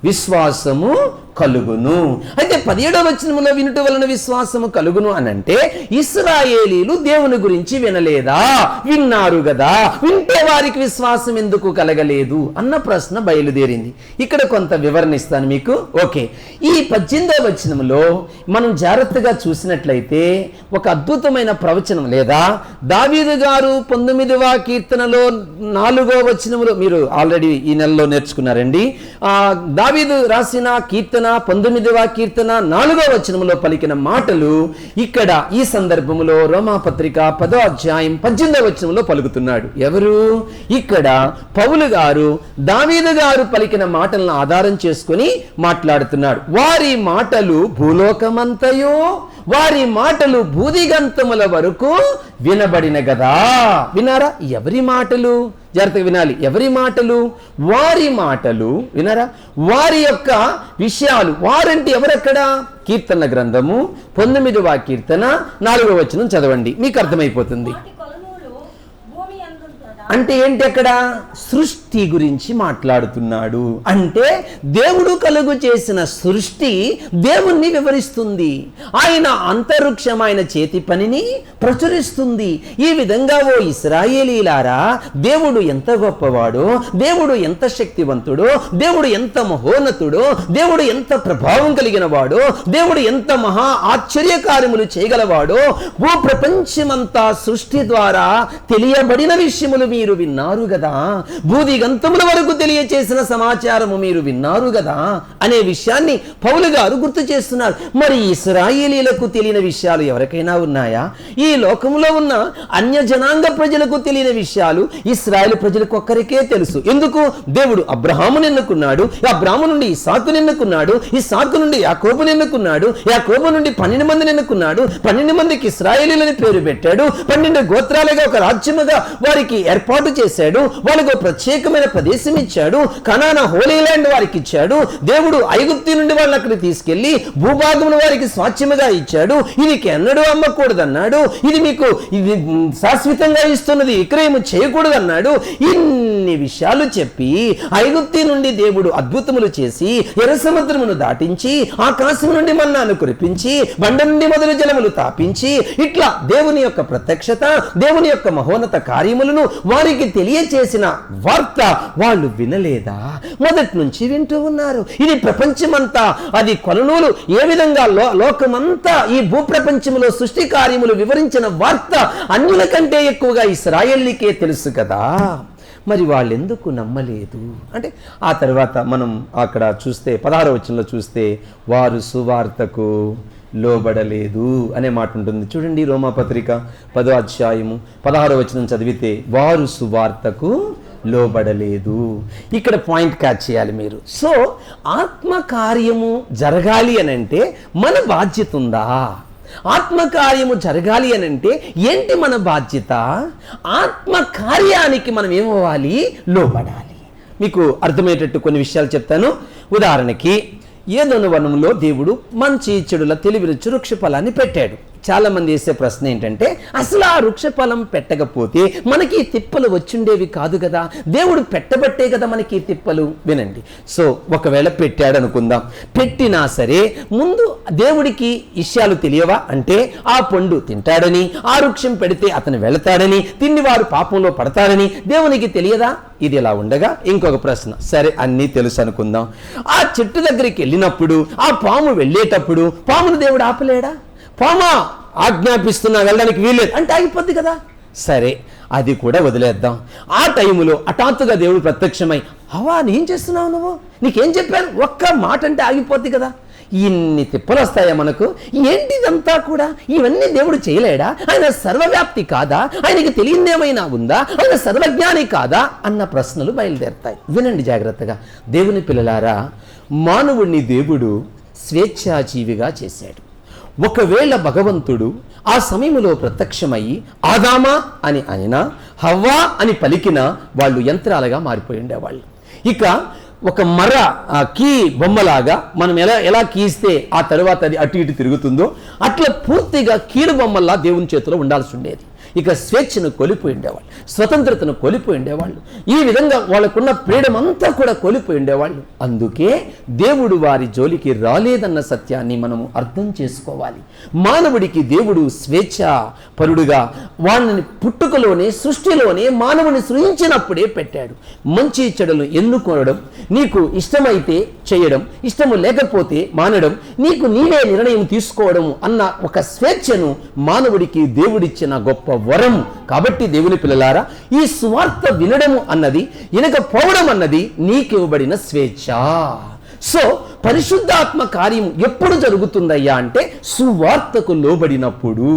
విశ్వాసము కలుగును. అయితే 17వ వచనంలో వినుట వలన విశ్వాసము కలుగును అని అంటే ఇశ్రాయేలీలు దేవుని గురించి వినలేదా? విన్నారు కదా. వింటే వారికి విశ్వాసం ఎందుకు కలగలేదు అన్న ప్రశ్న బయలుదేరింది. ఇక్కడ కొంత వివరణ ఇస్తాను మీకు. ఓకే, ఈ 18వ వచనంలో మనం జాగ్రత్తగా చూసినట్లయితే ఒక అద్భుతమైన ప్రవచనం, లేదా దావీదు గారు 19వ కీర్తనలో 4వ వచనంలో, మీరు ఆల్రెడీ ఈ నెలలో నేర్చుకున్నారండి. దావీదు రాసిన కీర్తన 19వ కీర్తన 4వ వచనంలో పలికిన మాటలు ఇక్కడ ఈ సందర్భంలో రోమాపత్రిక 10వ అధ్యాయం 18వ వచనంలో పలుకుతున్నాడు. ఎవరు? ఇక్కడ పౌలు గారు దావీదు గారు పలికిన మాటలను ఆధారం చేసుకొని మాట్లాడుతున్నాడు. వారి మాటలు భూలోకమంతయో, వారి మాటలు భూదిగంతముల వరకు వినబడిన కదా. వినారా? ఎవరి మాటలు? జాగ్రత్తగా వినాలి. ఎవరి మాటలు? వారి మాటలు. వినారా? వారి యొక్క విషయాలు. వారంటే ఎవరక్కడ? కీర్తన గ్రంథము 19వ కీర్తన 4వ వచనం చదవండి, మీకు అర్థమైపోతుంది. అంటే ఏంటి? అక్కడ సృష్టి గురించి మాట్లాడుతున్నాడు. అంటే దేవుడు కలుగు చేసిన సృష్టి దేవుణ్ణి వివరిస్తుంది. ఆయన అంతరిక్షం, ఆయన చేతి పనిని ప్రచురిస్తుంది. ఈ విధంగా ఓ ఇశ్రాయేలీలారా, దేవుడు ఎంత గొప్పవాడో, దేవుడు ఎంత శక్తివంతుడో, దేవుడు ఎంత మహోన్నతుడో, దేవుడు ఎంత ప్రభావం కలిగిన వాడో, దేవుడు ఎంత మహా ఆశ్చర్యకార్యములు చేయగలవాడో, భూ ప్రపంచమంతా సృష్టి ద్వారా తెలియబడిన విషయములు మీరు విన్నారు కదా. భూదిగంతముల వరకు తెలియచేసిన సమాచారము మీరు విన్నారు కదా అనే విషయాన్ని పౌలు గారు గుర్తు చేస్తున్నారు. మరి ఇశ్రాయేలీలకు తెలియని విషయాలు ఎవరికైనా ఉన్నాయా? ఈ లోకంలో ఉన్న అన్య జనాంగ ప్రజలకు తెలియని విషయాలు ఇశ్రాయేలు ప్రజలకు ఒక్కరికే తెలుసు. ఎందుకు? దేవుడు అబ్రహామును ఎన్నుకున్నాడు, అబ్రహాము నుండి ఇస్సాకును ఎన్నుకున్నాడు, ఇస్సాకు నుండి యాకోబును ఎన్నుకున్నాడు, యాకోబు నుండి 12 మందిని ఎన్నుకున్నాడు, 12 మందికి ఇశ్రాయేలీలని పేరు పెట్టాడు, 12 గోత్రాలుగా ఒక రాజ్యముగా వారికి ఏర్పాటు ఏర్పాటు చేశాడు, వాళ్ళకు ప్రత్యేకమైన ప్రదేశం ఇచ్చాడు, కనానా హోలీ ల్యాండ్ వారికి ఇచ్చాడు, దేవుడు ఐగుప్తు నుండి వాళ్ళని అక్కడికి తీసుకెళ్లి భూభాగమును వారికి స్వాచ్యముగా ఇచ్చాడు, ఇది ఎన్నడూ అమ్మకూడదన్నాడు, ఇది శాశ్వతంగా ఇస్తున్నది విక్రయము చేయకూడదన్నాడు. ఇన్ని విషయాలు చెప్పి ఐగుప్తు నుండి దేవుడు అద్భుతములు చేసి ఎర్ర సముద్రమును దాటించి ఆకాశం నుండి మన్నాను కురిపించి బండ నుండి మొదలు జలములు తాపించి ఇట్లా దేవుని యొక్క ప్రత్యక్షత, దేవుని యొక్క మహోన్నత కార్యములను వారికి తెలియచేసిన వార్త వాళ్ళు వినలేదా? మొదటి నుంచి వింటూ ఉన్నారు. ఇది ప్రపంచమంతా, అది కొలనూలు ఏ విధంగా లోకమంతా ఈ భూప్రపంచంలో సృష్టి కార్యములు వివరించిన వార్త అన్యుల కంటే ఎక్కువగా ఇశ్రాయేలీకే తెలుసు కదా. మరి వాళ్ళు ఎందుకు నమ్మలేదు అంటే, ఆ తర్వాత మనం అక్కడ చూస్తే 16వ వచనంలో చూస్తే వారు సువార్తకు లోబడలేదు అనే మాట ఉంటుంది. చూడండి, రోమాపత్రిక 10వ అధ్యాయము 16వ వచనం చదివితే వారు సువార్తకు లోబడలేదు. ఇక్కడ పాయింట్ క్యాచ్ చేయాలి మీరు. సో ఆత్మకార్యము జరగాలి అని అంటే మన బాధ్యత ఉందా? ఆత్మకార్యము జరగాలి అని అంటే ఏంటి మన బాధ్యత? ఆత్మకార్యానికి మనం ఏమవ్వాలి? లోబడాలి. మీకు అర్థమయ్యేటట్టు కొన్ని విషయాలు చెప్తాను. ఉదాహరణకి ఏదోను వనంలో దేవుడు మంచి చెడుల తెలివినిచ్చు వృక్ష ఫలాన్ని పెట్టాడు. చాలా మంది వేసే ప్రశ్న ఏంటంటే, అసలు ఆ వృక్ష ఫలం పెట్టకపోతే మనకి తిప్పలు వచ్చుండేవి కాదు కదా, దేవుడు పెట్టబట్టే కదా మనకి తిప్పలు. వినండి, సో ఒకవేళ పెట్టాడు అనుకుందాం, పెట్టినా సరే ముందు దేవుడికి విషయాలు తెలియవా? అంటే ఆ పండు తింటాడని, ఆ వృక్షం పెడితే అతను వెళతాడని, తిన్ని వారు పాపంలో పడతాడని దేవునికి తెలియదా? ఇది ఇలా ఉండగా ఇంకొక ప్రశ్న, సరే అన్నీ తెలుసు అనుకుందాం, ఆ చెట్టు దగ్గరికి వెళ్ళినప్పుడు ఆ పాము వెళ్ళేటప్పుడు పామును దేవుడు ఆపలేడా? పామా ఆజ్ఞాపిస్తున్నా వెళ్ళడానికి వీల్లేదు అంటే ఆగిపోద్ది కదా. సరే అది కూడా వదిలేద్దాం. ఆ టైములో హఠాత్తుగా దేవుడు ప్రత్యక్షమై, అవా ఏం చేస్తున్నావు నువ్వు, నీకేం చెప్పాను, ఒక్క మాట అంటే ఆగిపోద్ది కదా. ఇన్ని తిప్పలు వస్తాయా మనకు? ఏంటిదంతా కూడా? ఇవన్నీ దేవుడు చేయలేడా? ఆయన సర్వవ్యాప్తి కాదా? ఆయనకి తెలియదేమైనా ఉందా? ఆయన సర్వజ్ఞాని కాదా అన్న ప్రశ్నలు బయలుదేరుతాయి. వినండి జాగ్రత్తగా, దేవుని పిల్లలారా, మానవుడిని దేవుడు స్వేచ్ఛాజీవిగా చేశాడు. ఒకవేళ భగవంతుడు ఆ సమయంలో ప్రత్యక్షమయ్యి ఆదామా అని అయినా, హవ్వా అని పలికినా వాళ్ళు యంత్రాలుగా మారిపోయి ఉండేవాళ్ళు. ఇక ఒక కీ బొమ్మలాగా మనం ఎలా కీస్తే ఆ తర్వాత అది అటు ఇటు తిరుగుతుందో అట్లా పూర్తిగా కీడు బొమ్మల్లా దేవుని చేతిలో ఉండాల్సి ఉండేది. ఇక స్వేచ్ఛను కోల్పోయి ఉండేవాళ్ళు, స్వతంత్రతను కోల్పోయి ఉండేవాళ్ళు, ఈ విధంగా వాళ్ళకున్న ఫ్రీడమ్ అంతా కూడా కోల్పోయి ఉండేవాళ్ళు. అందుకే దేవుడు వారి జోలికి రాలేదన్న సత్యాన్ని మనము అర్థం చేసుకోవాలి. మానవుడికి దేవుడు స్వేచ్ఛ పరుడుగా వాళ్ళని పుట్టుకలోనే, సృష్టిలోనే మానవుని సృజించినప్పుడే పెట్టాడు. మంచి చెడులను ఎన్నుకోవడం, నీకు ఇష్టమైతే చేయడం, ఇష్టము లేకపోతే మానడం, నీకు నీవే నిర్ణయం తీసుకోవడం అన్న ఒక స్వేచ్ఛను మానవుడికి దేవుడిచ్చిన గొప్ప వరం. కాబట్టి దేవుని పిల్లలారా, ఈ సువార్త వినడము అన్నది, వినకపోవడం అన్నది నీకివ్వబడిన స్వేచ్ఛ. సో పరిశుద్ధాత్మ కార్యం ఎప్పుడు జరుగుతుందయ్యా అంటే సువార్తకు లోబడినప్పుడు.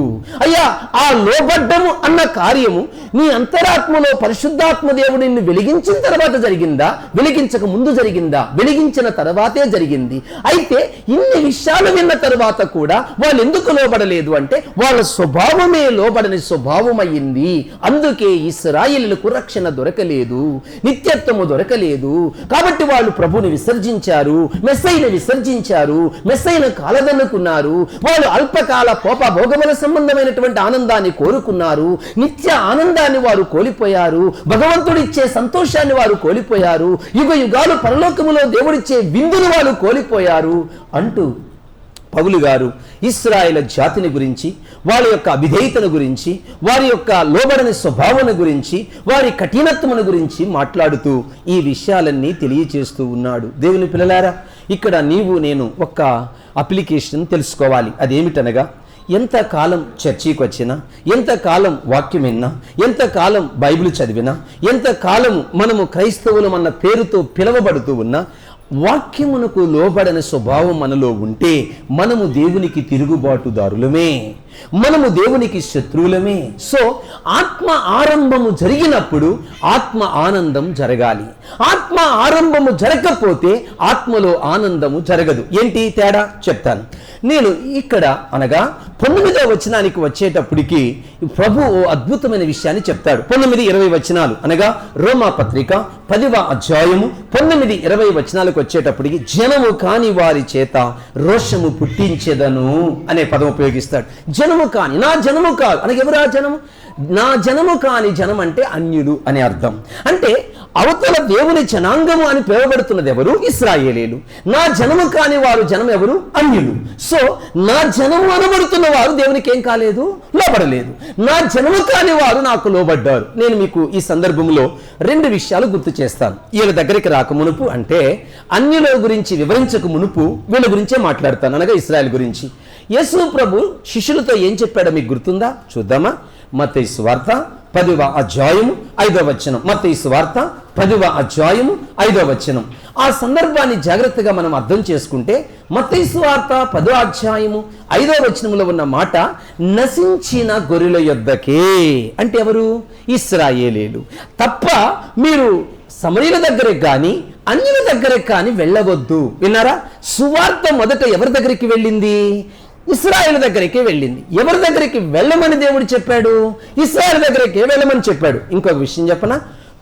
అయ్యా, ఆ లోబడ్డము అన్న కార్యము నీ అంతరాత్మలో పరిశుద్ధాత్మ దేవుడు నిన్ను వెలిగించిన తర్వాత జరిగిందా, వెలిగించక ముందు జరిగిందా? వెలిగించిన తర్వాతే జరిగింది. అయితే ఇన్ని విషయాలు విన్న తర్వాత కూడా వాళ్ళు ఎందుకు లోబడలేదు అంటే వాళ్ళ స్వభావమే లోబడని స్వభావం అయ్యింది. అందుకే ఇశ్రాయేలులకు రక్షణ దొరకలేదు, నిత్యత్వము దొరకలేదు. కాబట్టి వాళ్ళు ప్రభుని విసర్జించారు, మెస్సైను విసర్జించారు, మెస్సైను కాలదన్నుకున్నారు. వాళ్ళు అల్పకాల భోగముల సంబంధమైనటువంటి ఆనందాన్ని కోరుకున్నారు, నిత్య ఆనందాన్ని వారు కోల్పోయారు, భగవంతుడిచ్చే సంతోషాన్ని వారు కోల్పోయారు, యుగ యుగాలు పరలోకములో దేవుడిచ్చే విందును వారు కోల్పోయారు అంటూ పౌలు గారు ఇశ్రాయేలు జాతిని గురించి, వాళ్ళ యొక్క అవిధేయతను గురించి, వారి యొక్క లోబడని స్వభావం గురించి, వారి కఠినత్వమును గురించి మాట్లాడుతూ ఈ విషయాలన్నీ తెలియచేస్తూ ఉన్నాడు. దేవుని పిల్లలారా, ఇక్కడ నీవు నేను ఒక అప్లికేషన్ తెలుసుకోవాలి. అదేమిటనగా, ఎంతకాలం చర్చికి వచ్చినా, ఎంతకాలం వాక్యం విన్నా, ఎంతకాలం బైబిల్ చదివినా, ఎంతకాలం మనము క్రైస్తవులం అన్న పేరుతో పిలువబడుతూ ఉన్నా, వాక్యమునకు లోబడని స్వభావం మనలో ఉంటే మనము దేవునికి తిరుగుబాటుదారులమే, మనము దేవునికి శత్రువులమే. సో ఆత్మ ఆరంభము జరిగినప్పుడు ఆత్మ ఆనందం జరగాలి. ఆత్మ ఆరంభము జరగకపోతే ఆత్మలో ఆనందము జరగదు. ఏంటి తేడా చెప్తాను. నేను ఇక్కడ అనగా 9వ వచనానికి వచ్చేటప్పటికి ప్రభు ఓ అద్భుతమైన విషయాన్ని చెప్తాడు. 9-20 వచనాలు అనగా రోమా పత్రిక 10వ అధ్యాయము 9-20 వచనాలకు వచ్చేటప్పటికి జనము కాని వారి చేత రోషము పుట్టించెదను అనే పదం ఉపయోగిస్తాడు. జనము కాని, నా జనము కాదు అనగా ఎవరు ఆ జనము? నా జనము కాని జనం అంటే అన్యులు అని అర్థం. అంటే అవతల దేవుని జనాంగము అని పిలువబడుతున్నది ఎవరు? ఇశ్రాయేలీలు. నా జనము కాని వారు జనం ఎవరు? అన్యులు. సో నా జనము అనబడుతున్న వారు దేవునికి ఏం కాలేదు, లోబడలేదు. నా జనము కాని వారు నాకు లోబడ్డారు. నేను మీకు ఈ సందర్భంలో 2 విషయాలు గుర్తు చేస్తాను. వీళ్ళ దగ్గరికి రాక మునుపు, అంటే అన్యుల గురించి వివరించక మునుపు వీళ్ళ గురించే మాట్లాడతాను, అనగా ఇశ్రాయేల్ గురించి. యేసు ప్రభు శిష్యులతో ఏం చెప్పాడో మీకు గుర్తుందా? చూద్దామా? మత్తయి సువార్త 10వ అధ్యాయము 5వ వచనం. మత్తయి సువార్త 10వ అధ్యాయము 5వ వచనం. ఆ సందర్భాన్ని జాగ్రత్తగా మనం అర్థం చేసుకుంటే మత్తయి సువార్త 10వ అధ్యాయము 5వ వచనంలో ఉన్న మాట నశించిన గొర్రెల యొద్దకే, అంటే ఎవరు? ఇశ్రాయేలీలు. తప్ప మీరు సమరీల దగ్గరికి కానీ అన్యుల దగ్గరికి కానీ వెళ్ళవద్దు. విన్నారా? సువార్త మొదట ఎవరి దగ్గరికి వెళ్ళింది? ఇశ్రాయేలు దగ్గరికి వెళ్ళింది. ఎవరి దగ్గరికి వెళ్ళమని దేవుడు చెప్పాడు? ఇశ్రాయేలు దగ్గరికి వెళ్ళమని చెప్పాడు. ఇంకొక విషయం చెప్పనా?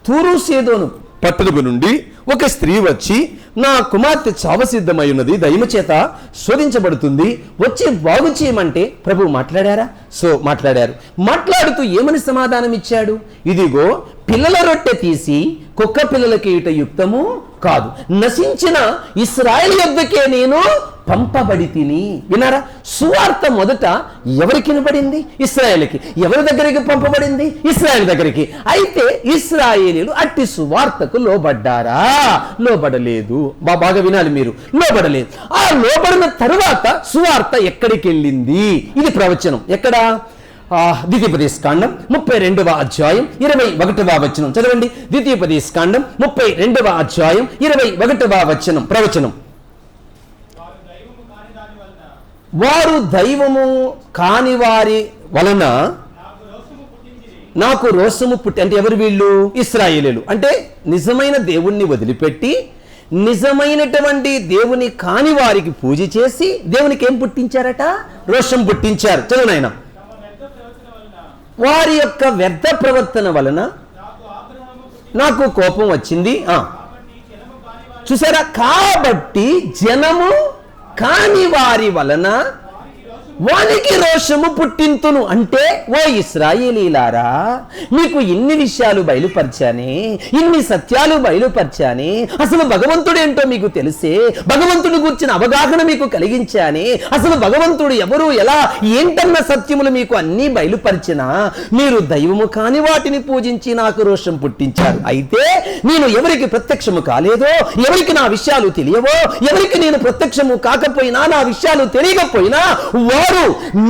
తూరు సీదోను పట్టణము నుండి ఒక స్త్రీ వచ్చి, నా కుమార్తె చావసిద్ధమై ఉన్నది, దయ్యము చేత శోధించబడుతుంది, వచ్చి బాగు చేయమంటే ప్రభు మాట్లాడారా? సో మాట్లాడారు. మాట్లాడుతూ ఏమని సమాధానం ఇచ్చాడు? ఇదిగో పిల్లల రొట్టె తీసి కుక్క పిల్లలకి ఇట యుక్తము కాదు, నశించిన ఇశ్రాయేలు యొద్దకే నేను పంపబడి తిని. వినారా? సువార్త మొదట ఎవరికి వినబడింది? ఇశ్రాయేలుకి. ఎవరి దగ్గరికి పంపబడింది? ఇశ్రాయేలు దగ్గరికి. అయితే ఇశ్రాయేలీలు అట్టి సువార్తకు లోబడ్డారా? లోబడలేదు. బాగా వినాలి మీరు, లోబడలేదు. ఆ లోబడిన తరువాత సువార్త ఎక్కడికి వెళ్ళింది? ఇది ప్రవచనం. ఎక్కడ? ద్వితీయోపదేశకాండం 32వ అధ్యాయం 21వ వచనం చదవండి. ద్వితీయోపదేశకాండం 32వ అధ్యాయం 21వ వచనం ప్రవచనం. వారు దైవము కాని వారి వలన నాకు రోషము పుట్టి, అంటే ఎవరు వీళ్ళు? ఇశ్రాయేలీలు. అంటే నిజమైన దేవుణ్ణి వదిలిపెట్టి నిజమైనటువంటి దేవుని కాని వారికి పూజ చేసి దేవునికి ఏం పుట్టించారట? రోషం పుట్టించారు. చదువునాయన. వారి యొక్క వ్యర్థ ప్రవర్తన వలన నాకు కోపం వచ్చింది. చూసారా? కాబట్టి జనము కాని వారి వలన వానికి రోషము పుట్టింతును. అంటే ఓ ఇశ్రాయేలీలారా, మీకు ఇన్ని విషయాలు బయలుపరిచానే, ఇన్ని సత్యాలు బయలుపరిచానే, అసలు భగవంతుడు ఏంటో మీకు తెలిసే, భగవంతుడి గురించిన అవగాహన మీకు కలిగించానే, అసలు భగవంతుడు ఎవరు, ఎలా, ఏంటన్న సత్యములు మీకు అన్నీ బయలుపరిచినా మీరు దైవము కాని వాటిని పూజించి నాకు రోషం పుట్టించారు. అయితే నేను ఎవరికి ప్రత్యక్షము కాలేదో, ఎవరికి నా విషయాలు తెలియవో, ఎవరికి నేను ప్రత్యక్షము కాకపోయినా, నా విషయాలు తెలియకపోయినా వారు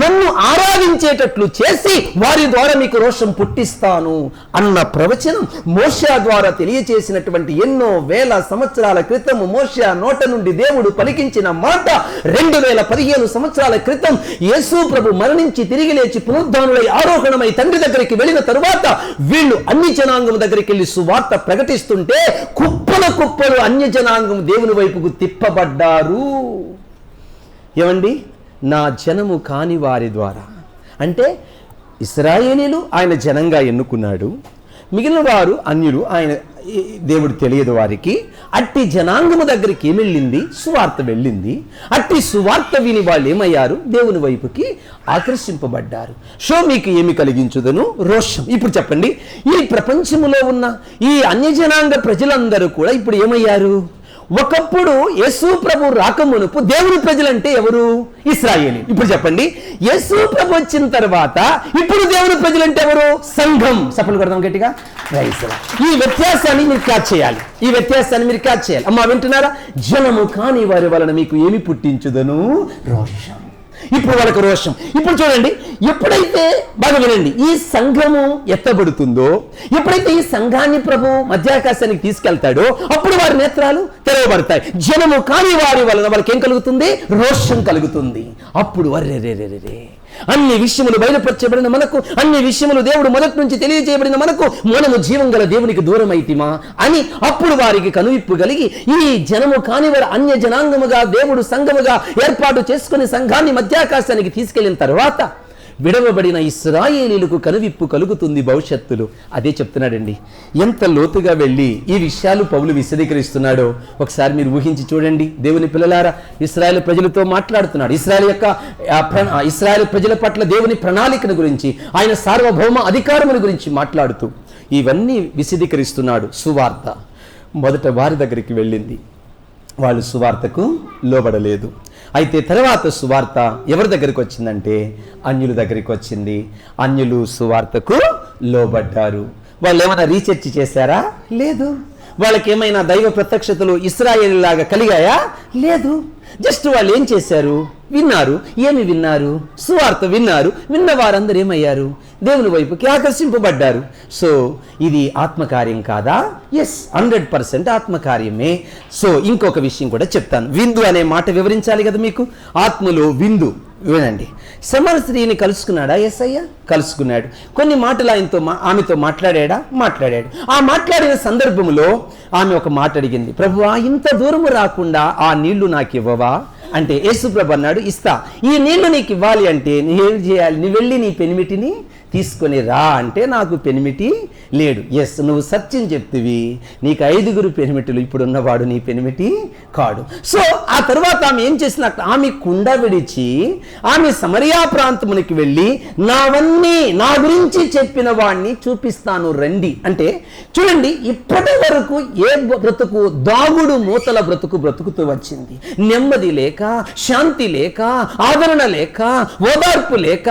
నన్ను ఆరాధించేటట్లు చేసి వారి ద్వారా మీకు రోషం పుట్టిస్తాను అన్న ప్రవచనం మోషే ద్వారా తెలియచేసినటువంటి ఎన్నో వేల సంవత్సరాల క్రితం మోషే నోట నుండి దేవుడు పలికించిన మాట 2015 సంవత్సరాల క్రితం యేసు ప్రభు మరణించి తిరిగి లేచి పునరుద్ధానులై ఆరోహణమై తండ్రి దగ్గరికి వెళ్ళిన తరువాత వీళ్ళు అన్ని జనాంగం దగ్గరికి వెళ్ళి సువార్త ప్రకటిస్తుంటే కుప్పల కుప్పలు అన్య జనాంగం దేవుని వైపుకు తిప్పబడ్డారు. ఏమండి? నా జనము కాని వారి ద్వారా, అంటే ఇశ్రాయేలీలు ఆయన జనంగా ఎన్నుకున్నాడు, మిగిలిన వారు అన్యులు, ఆయన దేవుడు తెలియదు వారికి. అట్టి జనాంగము దగ్గరికి ఏమి వెళ్ళింది? సువార్త వెళ్ళింది. అట్టి సువార్త విని వాళ్ళు ఏమయ్యారు? దేవుని వైపుకి ఆకర్షింపబడ్డారు. సో మీకు ఏమి కలిగించుదను? రోషం. ఇప్పుడు చెప్పండి, ఈ ప్రపంచములో ఉన్న ఈ అన్యజనాంగ ప్రజలందరూ కూడా ఇప్పుడు ఏమయ్యారు? ఒకప్పుడు యేసు ప్రభు రాకమునుపు దేవుని ప్రజలంటే ఎవరు? ఇశ్రాయేలీలు. ఇప్పుడు చెప్పండి, యేసు ప్రభు వచ్చిన తర్వాత ఇప్పుడు దేవుని ప్రజలంటే ఎవరు? సంఘం. సపోర్ట్ కొడదాం గట్టిగా. ఈ వ్యత్యాసాన్ని మీరు క్యాచ్ చేయాలి. ఈ వ్యత్యాసాన్ని మీరు క్యాచ్ చేయాలి. అమ్మా వింటున్నారా? జనము కాని వారి వలన మీకు ఏమి పుట్టించుదను? రోషం. ఇప్పుడు వాళ్ళకు రోషం. ఇప్పుడు చూడండి, ఎప్పుడైతే బాగా వినండి, ఈ సంఘము ఎత్తబడుతుందో, ఎప్పుడైతే ఈ సంఘాన్ని ప్రభు మధ్యాకాశానికి తీసుకెళ్తాడో అప్పుడు వారి నేత్రాలు తెరవబడతాయి. జనము కాని వారి వలన వాళ్ళకి ఏం కలుగుతుంది? రోషం కలుగుతుంది. అప్పుడు అరే అన్ని విషయములు బయలుపరచబడిన మనకు, అన్ని విషయములు దేవుడు మొదటి నుంచి తెలియజేయబడిన మనకు మనము జీవం గల దేవునికి దూరం అయితిమా అని అప్పుడు వారికి కనువిప్పు కలిగి ఈ జనము కానివారు అన్య జనాంగముగా దేవుడు సంఘముగా ఏర్పాటు చేసుకుని సంఘాన్ని మధ్యాకాశానికి తీసుకెళ్లిన తర్వాత విడవబడిన ఇశ్రాయేలీలకు కనువిప్పు కలుగుతుంది భవిష్యత్తులో. అదే చెప్తున్నాడండి. ఎంత లోతుగా వెళ్ళి ఈ విషయాలు పౌలు విశదీకరిస్తున్నాడో ఒకసారి మీరు ఊహించి చూడండి. దేవుని పిల్లలారా, ఇశ్రాయేల్ ప్రజలతో మాట్లాడుతున్నాడు. ఇశ్రాయేల్ ప్రజల పట్ల దేవుని ప్రణాళికను గురించి, ఆయన సార్వభౌమ అధికారముల గురించి మాట్లాడుతూ ఇవన్నీ విశదీకరిస్తున్నాడు. సువార్త మొదట వారి దగ్గరికి వెళ్ళింది, వాళ్ళు సువార్తకు లోబడలేదు. అయితే తర్వాత సువార్త ఎవరి దగ్గరికి వచ్చిందంటే అన్యుల దగ్గరికి వచ్చింది. అన్యులు సువార్తకు లోబడ్డారు. వాళ్ళు ఏమైనా రీసెర్చ్ చేశారా? లేదు. వాళ్ళకి ఏమైనా దైవ ప్రత్యక్షతలు ఇశ్రాయేలులాగా కలిగాయా? లేదు. జస్ట్ వాళ్ళు ఏం చేశారు? విన్నారు. ఏమి విన్నారు? సువార్త విన్నారు. విన్న వారందరూ ఏమయ్యారు? దేవుని వైపుకి ఆకర్షింపబడ్డారు. సో ఇది ఆత్మకార్యం కాదా? ఎస్, 100% ఆత్మకార్యమే. సో ఇంకొక విషయం కూడా చెప్తాను. విందు అనే మాట వివరించాలి కదా మీకు. ఆత్మలో విందు వినండి. సమర స్త్రీని కలుసుకున్నాడా? యేసయ్య కలుసుకున్నాడు. కొన్ని మాటలు ఆమెతో మాట్లాడాడా? మాట్లాడాడు. ఆ మాట్లాడిన సందర్భంలో ఆమె ఒక మాట అడిగింది, ప్రభువా ఇంత దూరము రాకుండా ఆ నీళ్లు నాకు ఇవ్వవా అంటే యేసుప్రభు అన్నాడు, ఇస్తా. ఈ నీళ్లు నీకు ఇవ్వాలి అంటే ఏం చేయాలి? నీ వెళ్ళి నీ పెనిమిటిని తీసుకొని రా అంటే నాకు పెనిమిటి లేడు. ఎస్, నువ్వు సత్యం చెప్తివి, నీకు 5 పెనిమిటులు, ఇప్పుడు ఉన్నవాడు నీ పెనిమిటి కాడు. సో ఆ తర్వాత ఆమె ఏం చేసినట్టు, ఆమె కుండ విడిచి ఆమె సమరియా ప్రాంతమునికి వెళ్ళి నావన్నీ నా గురించి చెప్పిన వాడిని చూపిస్తాను రండి అంటే, చూడండి ఇప్పటి వరకు ఏ బ్రతుకు దాగుడు మూతల బ్రతుకుతూ వచ్చింది. నెమ్మది లేక, శాంతి లేక, ఆదరణ లేక, ఓదార్పు లేక,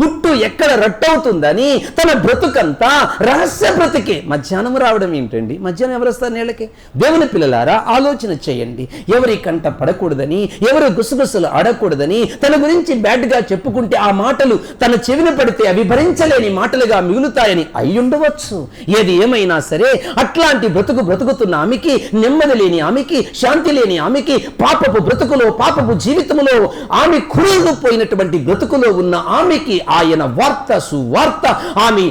గుట్టు ఎక్కడ రట్టవుతుందని తన బ్రతుకంతా రహస్య బ్రతికే. మధ్యాహ్నం రావడం ఏంటండి? మధ్యాహ్నం ఎవరు వస్తారు నీళ్ళకి? దేవుని పిల్లలారా, ఆలోచన చేయండి. ఎవరి కంట పడకూడదని, ఎవరు గుసగుసలు ఆడకూడదని, తన గురించి బ్యాడ్గా చెప్పుకుంటే ఆ మాటలు తన చెవిన పడితే అవి భరించలేని మాటలుగా మిగులుతాయని అయ్యుండవచ్చు. ఏది ఏమైనా సరే అట్లాంటి బ్రతుకుతున్న ఆమెకి, నెమ్మది లేని ఆమెకి, శాంతి లేని ఆమెకి, పాపపు బ్రతుకులో, పాపపు జీవితంలో ఆమె కురుకుపోయినటువంటి బ్రతుకులో ఉన్న ఆమెకి ఆయన వార్త, సువార్త ఆమె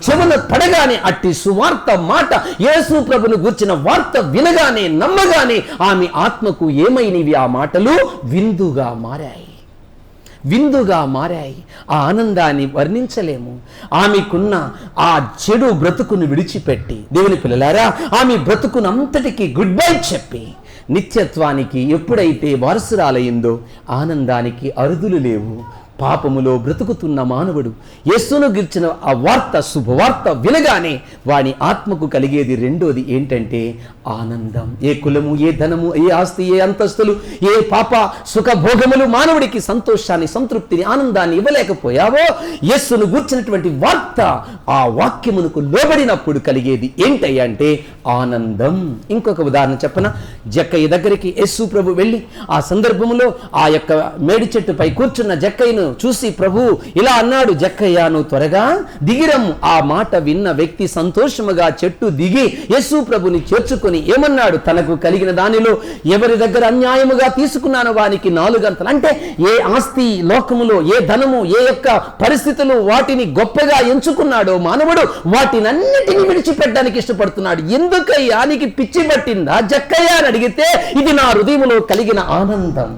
చెవున పడగానే అట్టి సువార్త మాట, యేసు ప్రభును గూర్చిన వార్త వినగానే, నమ్మగానే ఆమె ఆత్మకు ఏమైనవి? ఆ మాటలు విందుగా మారాయి. విందుగా మారాయి. ఆ ఆనందాన్ని వర్ణించలేము. ఆమెకున్న ఆ చెడు బ్రతుకును విడిచిపెట్టి, దేవుని పిల్లలారా, ఆమె బ్రతుకునంతటికీ గుడ్ బై చెప్పి నిత్యత్వానికి ఎప్పుడైతే వారసురాలయ్యిందో ఆనందానికి అరుదులు లేవు. పాపములో బ్రతుకుతున్న మానవుడు యేసును గురించిన ఆ వార్త, శుభవార్త వినగానే వాని ఆత్మకు కలిగేది రెండోది ఏంటంటే ఆనందం. ఏ కులము, ఏ ధనము, ఏ ఆస్తి, ఏ అంతస్తులు, ఏ పాప సుఖ భోగములు మానవుడికి సంతోషాన్ని, సంతృప్తిని, ఆనందాన్ని ఇవ్వలేకపోయావో యేసును గురించినటువంటి వార్త, ఆ వాక్యమునకు లోబడినప్పుడు కలిగేది ఏంటయ్యా అంటే ఆనందం. ఇంకొక ఉదాహరణ చెప్పన, జక్కయ్య దగ్గరికి యేసు ప్రభు వెళ్ళి ఆ సందర్భంలో ఆ యొక్క మేడి చెట్టుపై కూర్చున్న జక్కయ్యను చూసి ప్రభు ఇలా అన్నాడు, జక్కయ్య నువ్వు త్వరగా దిగిరమ్ము. ఆ మాట విన్న వ్యక్తి సంతోషముగా చెట్టు దిగి యేసు ప్రభుని చేర్చుకొని ఏమన్నాడు? తనకు కలిగిన దానిలో ఎవరి దగ్గర అన్యాయముగా తీసుకున్నానో వానికి 4 అంతలు. అంటే ఏ ఆస్తి లోకములో, ఏ ధనము, ఏ యొక్క పరిస్థితులు వాటిని గొప్పగా ఎంచుకున్నాడో మానవుడు వాటినన్నిటిని విడిచిపెట్టడానికి ఇష్టపడుతున్నాడు. ఎందుకయ్యా నీకు పిచ్చి పట్టిందా జక్కయ్య అని అడిగితే ఇది నా హృదయంలో కలిగిన ఆనందం.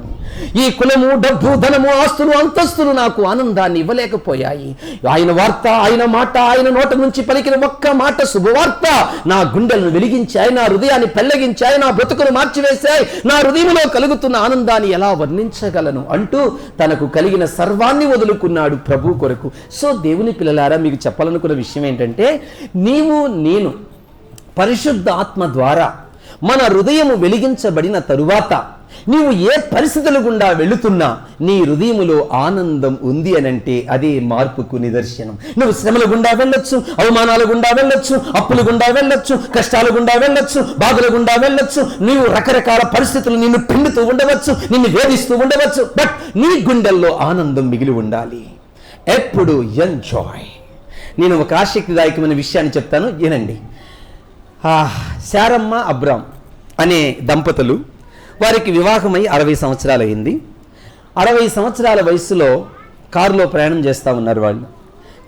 ఈ కులము, డబ్బు, ధనము, ఆస్తులు, అంతస్తులు నాకు ఆనందాన్ని ఇవ్వలేకపోయాయి. ఆయన వార్త, ఆయన మాట, ఆయన నోట నుంచి పలికిన ఒక్క మాట శుభవార్త నా గుండెలను వెలిగించాయి, నా హృదయాన్ని పెళ్లగించాయి, నా బ్రతుకును మార్చివేశాయి. నా హృదయంలో కలుగుతున్న ఆనందాన్ని ఎలా వర్ణించగలను అంటూ తనకు కలిగిన సర్వాన్ని వదులుకున్నాడు ప్రభు కొరకు. సో దేవుని పిల్లలారా, మీకు చెప్పాలనుకున్న విషయం ఏంటంటే, నీవు నేను పరిశుద్ధ ఆత్మ ద్వారా మన హృదయము వెలిగించబడిన తరువాత నీవు ఏ పరిస్థితుల గుండా వెళుతున్నా నీ హృదయములో ఆనందం ఉంది అనంటే అదే మార్పుకు నిదర్శనం. నువ్వు శ్రమల గుండా వెళ్ళొచ్చు, అవమానాల గుండా వెళ్ళొచ్చు, అప్పుల గుండా వెళ్ళొచ్చు, కష్టాల గుండా వెళ్ళొచ్చు, బాధల గుండా వెళ్ళొచ్చు, నీవు రకరకాల పరిస్థితులు నిన్ను పిండుతూ ఉండవచ్చు, నిన్ను వేధిస్తూ ఉండవచ్చు, బట్ నీ గుండెల్లో ఆనందం మిగిలి ఉండాలి. ఎప్పుడు ఎంజాయ్. నేను ఒక ఆసక్తిదాయకమైన విషయాన్ని చెప్తాను, వినండి. శారమ్మ, అబ్రామ్ అనే దంపతులు, వారికి వివాహమై 60 సంవత్సరాలు అయింది. 60 సంవత్సరాల వయసులో కారులో ప్రయాణం చేస్తూ ఉన్నారు వాళ్ళు.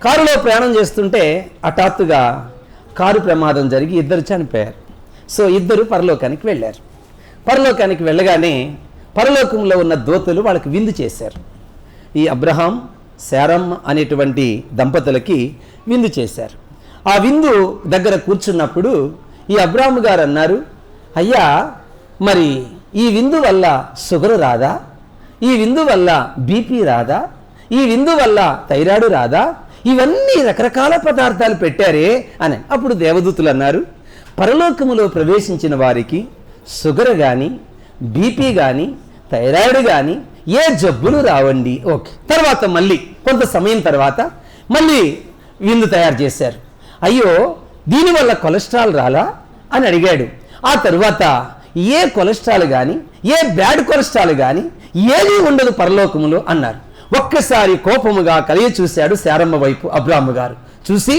కారులో ప్రయాణం చేస్తుంటే హఠాత్తుగా కారు ప్రమాదం జరిగి ఇద్దరు చనిపోయారు. సో ఇద్దరు పరలోకానికి వెళ్ళారు. పరలోకానికి వెళ్ళగానే పరలోకంలో ఉన్న దూతలు వాళ్ళకి విందు చేశారు. ఈ అబ్రహాం శారమ్మ అనేటువంటి దంపతులకి విందు చేశారు. ఆ విందు దగ్గర కూర్చున్నప్పుడు ఈ అబ్రహాం గారు అన్నారు, అయ్యా మరి ఈ విందు వల్ల షుగర్ రాదా, ఈ విందు వల్ల బీపీ రాదా, ఈ విందు వల్ల థైరాయిడ్ రాదా, ఇవన్నీ రకరకాల పదార్థాలు పెట్టారే అని. అప్పుడు దేవదూతులు అన్నారు, పరలోకములో ప్రవేశించిన వారికి షుగర్ కానీ బీపీ కానీ థైరాయిడ్ కానీ ఏ జబ్బులు రావండి. ఓకే. తర్వాత మళ్ళీ కొంత సమయం తర్వాత మళ్ళీ విందు తయారు చేశారు. అయ్యో దీనివల్ల కొలెస్ట్రాల్ రాలా అని అడిగాడు. ఆ తర్వాత ఏ కొలెస్ట్రాల్ కానీ ఏ బ్యాడ్ కొలెస్ట్రాల్ కానీ ఏది ఉండదు పరలోకములో అన్నారు. ఒక్కసారి కోపముగా కలిగి చూశాడు శారమ్మ వైపు అబ్రాహ్మ గారు. చూసి